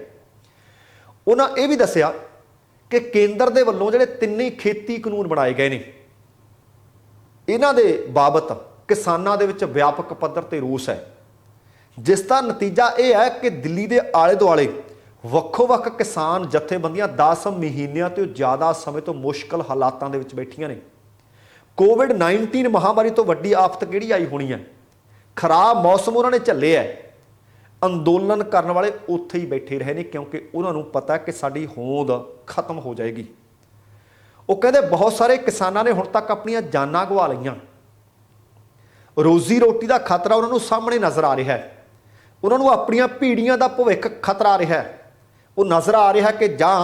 ਉਹਨਾਂ ਇਹ ਵੀ ਦੱਸਿਆ ਕਿ ਕੇਂਦਰ ਦੇ ਵੱਲੋਂ ਜਿਹੜੇ ਤਿੰਨੇ ਖੇਤੀ ਕਾਨੂੰਨ ਬਣਾਏ ਗਏ ਨੇ, ਇਹਨਾਂ ਦੇ ਬਾਬਤ ਕਿਸਾਨਾਂ ਦੇ ਵਿੱਚ ਵਿਆਪਕ ਪੱਧਰ ਤੇ ਰੋਸ ਹੈ, ਜਿਸ ਦਾ ਨਤੀਜਾ ਇਹ ਹੈ ਕਿ ਦਿੱਲੀ ਦੇ ਆਲੇ ਦੁਆਲੇ ਵੱਖੋ-ਵੱਖ ਕਿਸਾਨ ਜਥੇਬੰਦੀਆਂ 10 ਮਹੀਨਿਆਂ ਤੋਂ ਜ਼ਿਆਦਾ ਸਮੇਂ ਤੋਂ ਮੁਸ਼ਕਲ ਹਾਲਾਤਾਂ ਦੇ ਵਿੱਚ ਬੈਠੀਆਂ ਨੇ। ਕੋਵਿਡ-19 ਮਹਾਮਾਰੀ ਤੋਂ ਵੱਡੀ ਆਫਤ ਕਿਹੜੀ ਆਈ ਹੋਣੀ ਹੈ। ਖਰਾਬ ਮੌਸਮ ਉਹਨਾਂ ਨੇ ਝੱਲੇ ਹੈ। ਅੰਦੋਲਨ ਕਰਨ ਵਾਲੇ ਉੱਥੇ ਹੀ ਬੈਠੇ ਰਹੇ ਨੇ ਕਿਉਂਕਿ ਉਹਨਾਂ ਨੂੰ ਪਤਾ ਕਿ ਸਾਡੀ ਹੋਂਦ ਖਤਮ ਹੋ ਜਾਏਗੀ। ਉਹ ਕਹਿੰਦੇ ਬਹੁਤ ਸਾਰੇ ਕਿਸਾਨਾਂ ਨੇ ਹੁਣ ਤੱਕ ਆਪਣੀਆਂ ਜਾਨਾਂ ਗਵਾ ਲਈਆਂ। ਰੋਜ਼ੀ ਰੋਟੀ ਦਾ ਖਤਰਾ ਉਹਨਾਂ ਨੂੰ ਸਾਹਮਣੇ ਨਜ਼ਰ ਆ ਰਿਹਾ ਹੈ। ਉਹਨਾਂ ਨੂੰ ਆਪਣੀਆਂ ਪੀੜ੍ਹੀਆਂ ਦਾ ਭਵਿੱਖ ਖਤਰਾ ਆ ਰਿਹਾ ਹੈ। ਉਹ ਨਜ਼ਰ ਆ ਰਿਹਾ ਕਿ ਜਾਂ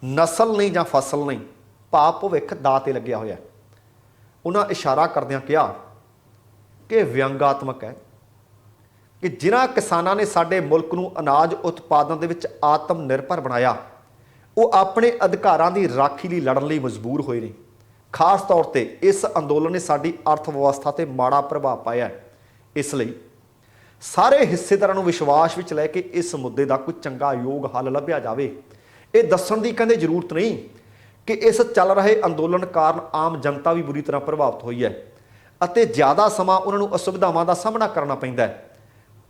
ਨਸਲ ਨਹੀਂ ਜਾਂ ਫਸਲ ਨਹੀਂ, ਭਾਵ ਭਵਿੱਖ ਦਾਅ 'ਤੇ ਲੱਗਿਆ ਹੋਇਆ। ਉਹਨਾਂ ਇਸ਼ਾਰਾ ਕਰਦਿਆਂ ਕਿਹਾ ਕਿ ਵਿਅੰਗਾਤਮਕ ਹੈ ਕਿ ਜਿਨ੍ਹਾਂ ਕਿਸਾਨਾਂ ਨੇ ਸਾਡੇ ਮੁਲਕ ਨੂੰ ਅਨਾਜ ਉਤਪਾਦਨ ਦੇ ਵਿੱਚ ਆਤਮ ਨਿਰਭਰ ਬਣਾਇਆ, ਉਹ ਆਪਣੇ ਅਧਿਕਾਰਾਂ ਦੀ ਰਾਖੀ ਲਈ ਲੜਨ ਲਈ ਮਜਬੂਰ ਹੋਏ ਨੇ। ਖਾਸ ਤੌਰ ਤੇ ਇਸ ਅੰਦੋਲਨ ਨੇ ਸਾਡੀ ਅਰਥ ਵਿਵਸਥਾ ਤੇ ਮਾੜਾ ਪ੍ਰਭਾਵ ਪਾਇਆ। ਇਸ ਲਈ ਸਾਰੇ ਹਿੱਸੇਦਾਰਾਂ ਨੂੰ ਵਿਸ਼ਵਾਸ ਵਿੱਚ ਲੈ ਕੇ ਇਸ ਮੁੱਦੇ ਦਾ ਕੋਈ ਚੰਗਾ ਯੋਗ ਹੱਲ ਲੱਭਿਆ ਜਾਵੇ। ਇਹ ਦੱਸਣ ਦੀ ਕਹਿੰਦੇ ਜ਼ਰੂਰਤ ਨਹੀਂ ਕਿ ਇਸ ਚੱਲ ਰਹੇ ਅੰਦੋਲਨ ਕਾਰਨ ਆਮ ਜਨਤਾ ਵੀ ਬੁਰੀ ਤਰ੍ਹਾਂ ਪ੍ਰਭਾਵਿਤ ਹੋਈ ਹੈ ਅਤੇ ਜ਼ਿਆਦਾ ਸਮਾਂ ਉਹਨਾਂ ਨੂੰ ਅਸੁਵਿਧਾਵਾਂ ਦਾ ਸਾਹਮਣਾ ਕਰਨਾ ਪੈਂਦਾ ਹੈ।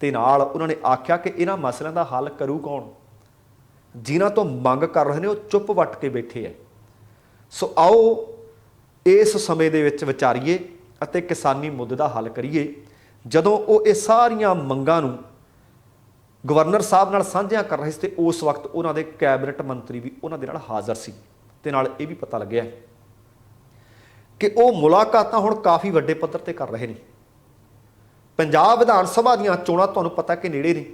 ਤੇ ਨਾਲ ਉਹਨਾਂ ਨੇ ਆਖਿਆ ਕਿ ਇਹਨਾਂ ਮਸਲਿਆਂ ਦਾ ਹੱਲ ਕਰੂ ਕੌਣ। ਜਿਨ੍ਹਾਂ ਤੋਂ ਮੰਗ ਕਰ ਰਹੇ ਨੇ ਉਹ ਚੁੱਪ ਵੱਟ ਕੇ ਬੈਠੇ ਹੈ। ਸੋ ਆਓ ਇਸ ਸਮੇਂ ਦੇ ਵਿੱਚ ਵਿਚਾਰੀਏ ਅਤੇ ਕਿਸਾਨੀ ਮੁੱਦੇ ਦਾ ਹੱਲ ਕਰੀਏ। ਜਦੋਂ ਉਹ ਇਹ ਸਾਰੀਆਂ ਮੰਗਾਂ ਨੂੰ ਗਵਰਨਰ ਸਾਹਿਬ ਨਾਲ ਸਾਂਝੀਆਂ ਕਰ ਰਹੇ ਸੀ ਤੇ ਉਸ ਵਕਤ ਉਹਨਾਂ ਦੇ ਕੈਬਨਿਟ ਮੰਤਰੀ ਵੀ ਉਹਨਾਂ ਦੇ ਨਾਲ ਹਾਜ਼ਰ ਸੀ। ਤੇ ਨਾਲ ਇਹ ਵੀ ਪਤਾ ਲੱਗਿਆ ਕਿ ਉਹ ਮੁਲਾਕਾਤਾਂ ਹੁਣ ਕਾਫੀ ਵੱਡੇ ਪੱਧਰ ਤੇ ਕਰ ਰਹੇ ਨੇ। ਪੰਜਾਬ ਵਿਧਾਨ ਸਭਾ ਦੀਆਂ ਚੋਣਾਂ ਤੁਹਾਨੂੰ ਪਤਾ ਕਿ ਨੇੜੇ ਨੇ।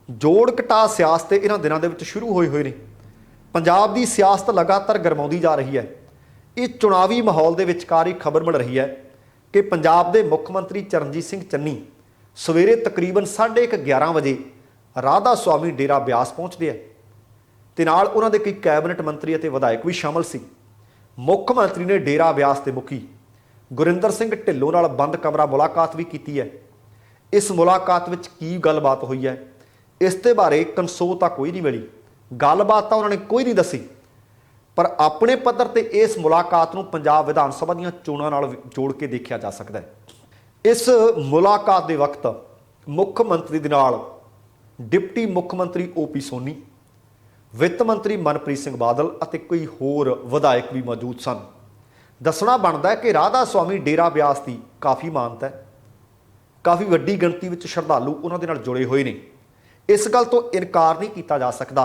ਜੋੜ ਘਟਾ ਸਿਆਸਤ ਇਹਨਾਂ ਦਿਨਾਂ ਦੇ ਵਿੱਚ ਸ਼ੁਰੂ ਹੋਏ ਨੇ। ਪੰਜਾਬ ਦੀ ਸਿਆਸਤ ਲਗਾਤਾਰ ਗਰਮਾਉਂਦੀ ਜਾ ਰਹੀ ਹੈ। ਇਹ ਚੁਣਾਵੀ ਮਾਹੌਲ ਦੇ ਵਿਚਕਾਰ ਹੀ ਖਬਰ ਮਿਲ ਰਹੀ ਹੈ ਕਿ ਪੰਜਾਬ ਦੇ ਮੁੱਖ ਮੰਤਰੀ ਚਰਨਜੀਤ ਸਿੰਘ ਚੰਨੀ ਸਵੇਰੇ ਤਕਰੀਬਨ 11:30 ਵਜੇ ਰਾਧਾ ਸੁਆਮੀ ਡੇਰਾ ਬਿਆਸ ਪਹੁੰਚਦੇ ਆ ਤੇ ਨਾਲ ਉਹਨਾਂ ਦੇ ਕਈ ਕੈਬਨਿਟ ਮੰਤਰੀ ਅਤੇ ਵਿਧਾਇਕ ਵੀ ਸ਼ਾਮਲ ਸੀ। ਮੁੱਖ ਮੰਤਰੀ ਨੇ ਡੇਰਾ ਬਿਆਸ ਦੇ ਮੁਖੀ ਗੁਰਿੰਦਰ ਸਿੰਘ ਢਿੱਲੋਂ ਨਾਲ ਬੰਦ ਕਮਰਾ ਮੁਲਾਕਾਤ ਵੀ ਕੀਤੀ ਹੈ। ਇਸ ਮੁਲਾਕਾਤ ਵਿੱਚ ਕੀ ਗੱਲਬਾਤ ਹੋਈ ਹੈ ਇਸ ਦੇ ਬਾਰੇ ਕਨਸੋ ਤਾਂ ਕੋਈ ਨਹੀਂ ਮਿਲੀ, ਗੱਲਬਾਤ ਤਾਂ ਉਹਨਾਂ ਨੇ ਕੋਈ ਨਹੀਂ ਦੱਸੀ। ਪਰ ਆਪਣੇ ਪੱਧਰ ਤੇ ਇਸ ਮੁਲਾਕਾਤ ਨੂੰ ਪੰਜਾਬ ਵਿਧਾਨ ਸਭਾ ਦੀਆਂ ਚੋਣਾਂ ਨਾਲ ਜੋੜ ਕੇ ਦੇਖਿਆ ਜਾ ਸਕਦਾ ਹੈ। ਇਸ ਮੁਲਾਕਾਤ ਦੇ ਵਕਤ ਮੁੱਖ ਮੰਤਰੀ ਦੇ ਨਾਲ ਡਿਪਟੀ ਮੁੱਖ ਮੰਤਰੀ ਓਪੀ ਸੋਨੀ, ਵਿੱਤ ਮੰਤਰੀ ਮਨਪ੍ਰੀਤ ਸਿੰਘ ਬਾਦਲ ਅਤੇ ਕੋਈ ਹੋਰ ਵਿਧਾਇਕ ਵੀ ਮੌਜੂਦ ਸਨ। ਦੱਸਣਾ ਬਣਦਾ ਹੈ ਕਿ ਰਾਧਾ ਸੁਆਮੀ ਡੇਰਾ ਬਿਆਸ ਦੀ ਕਾਫੀ ਮਾਨਤਾ ਹੈ। ਕਾਫੀ ਵੱਡੀ ਗਿਣਤੀ ਵਿੱਚ ਸ਼ਰਧਾਲੂ ਉਹਨਾਂ ਦੇ ਨਾਲ ਜੁੜੇ ਹੋਏ ਨੇ। ਇਸ ਗੱਲ ਤੋਂ ਇਨਕਾਰ ਨਹੀਂ ਕੀਤਾ ਜਾ ਸਕਦਾ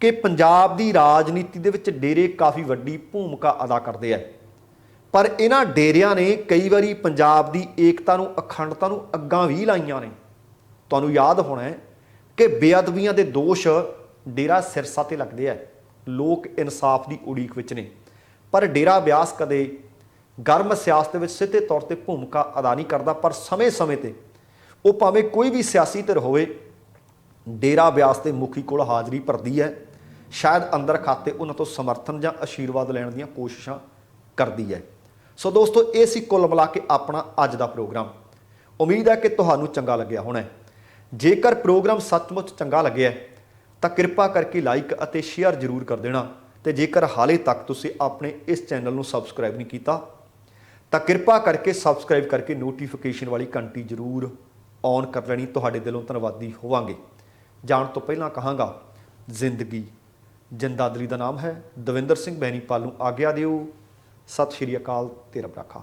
ਕਿ ਪੰਜਾਬ ਦੀ ਰਾਜਨੀਤੀ ਦੇ ਵਿੱਚ ਡੇਰੇ ਕਾਫੀ ਵੱਡੀ ਭੂਮਿਕਾ ਅਦਾ ਕਰਦੇ ਆ। ਪਰ ਇਹਨਾਂ ਡੇਰਿਆਂ ਨੇ ਕਈ ਵਾਰੀ ਪੰਜਾਬ ਦੀ ਏਕਤਾ ਨੂੰ, ਅਖੰਡਤਾ ਨੂੰ ਅੱਗਾਂ ਵੀ ਲਾਈਆਂ ਨੇ। ਤੁਹਾਨੂੰ ਯਾਦ ਹੋਣਾ ਹੈ ਕਿ ਬੇਅਦਬੀਆਂ ਦੇ ਦੋਸ਼ ਡੇਰਾ ਸਿਰਸਾ ਤੇ ਲੱਗਦੇ ਆ। ਲੋਕ ਇਨਸਾਫ ਦੀ ਉਡੀਕ ਵਿੱਚ ਨੇ, ਪਰ ਡੇਰਾ ਬਿਆਸ ਕਦੇ ਗਰਮ ਸਿਆਸਤ ਵਿੱਚ ਸਿੱਧੇ ਤੌਰ ਤੇ ਭੂਮਿਕਾ ਅਦਾ ਨਹੀਂ ਕਰਦਾ। ਪਰ ਸਮੇਂ-ਸਮੇਂ ਤੇ ਉਹ ਭਾਵੇਂ ਕੋਈ ਵੀ ਸਿਆਸੀ ਧਿਰ ਹੋਵੇ, ਡੇਰਾ ਬਿਆਸ ਦੇ ਮੁਖੀ ਕੋਲ ਹਾਜ਼ਰੀ ਭਰਦੀ ਹੈ। ਸ਼ਾਇਦ ਅੰਦਰ ਖਾਤੇ ਉਹਨਾਂ ਤੋਂ ਸਮਰਥਨ ਜਾਂ ਆਸ਼ੀਰਵਾਦ ਲੈਣ ਦੀਆਂ ਕੋਸ਼ਿਸ਼ਾਂ ਕਰਦੀ ਹੈ। ਸੋ ਦੋਸਤੋ, ਇਹ ਸੀ ਕੁੱਲ ਮਿਲਾ ਕੇ ਆਪਣਾ ਅੱਜ ਦਾ ਪ੍ਰੋਗਰਾਮ। ਉਮੀਦ ਹੈ ਕਿ ਤੁਹਾਨੂੰ ਚੰਗਾ ਲੱਗਿਆ ਹੋਣਾ ਹੈ। ਜੇਕਰ ਪ੍ਰੋਗਰਾਮ ਸੱਚਮੁੱਚ ਚੰਗਾ ਲੱਗਿਆ ਤਾਂ ਕਿਰਪਾ ਕਰਕੇ ਲਾਈਕ ਅਤੇ ਸ਼ੇਅਰ ਜ਼ਰੂਰ ਕਰ ਦੇਣਾ। ਤੇ ਜੇਕਰ ਹਾਲੇ ਤੱਕ ਤੁਸੀਂ ਆਪਣੇ ਇਸ ਚੈਨਲ ਨੂੰ ਸਬਸਕ੍ਰਾਈਬ ਨਹੀਂ ਕੀਤਾ ਤਾਂ ਕਿਰਪਾ ਕਰਕੇ ਸਬਸਕ੍ਰਾਈਬ ਕਰਕੇ ਨੋਟੀਫਿਕੇਸ਼ਨ ਵਾਲੀ ਘੰਟੀ ਜ਼ਰੂਰ ਔਨ ਕਰ ਲੈਣੀ। ਤੁਹਾਡੇ ਦਿਲੋਂ ਧੰਨਵਾਦੀ ਹੋਵਾਂਗੇ। ਜਾਣ ਤੋਂ ਪਹਿਲਾਂ ਕਹਾਂਗਾ, ਜ਼ਿੰਦਗੀ ਜਿੰਦਾਦਲੀ ਦਾ ਨਾਮ ਹੈ। ਦਵਿੰਦਰ ਸਿੰਘ ਬੈਨੀਪਾਲ ਨੂੰ ਆਗਿਆ ਦਿਓ। ਸਤਿ ਸ਼੍ਰੀ ਅਕਾਲ ਤੇ ਰੱਬ ਰਾਖਾ।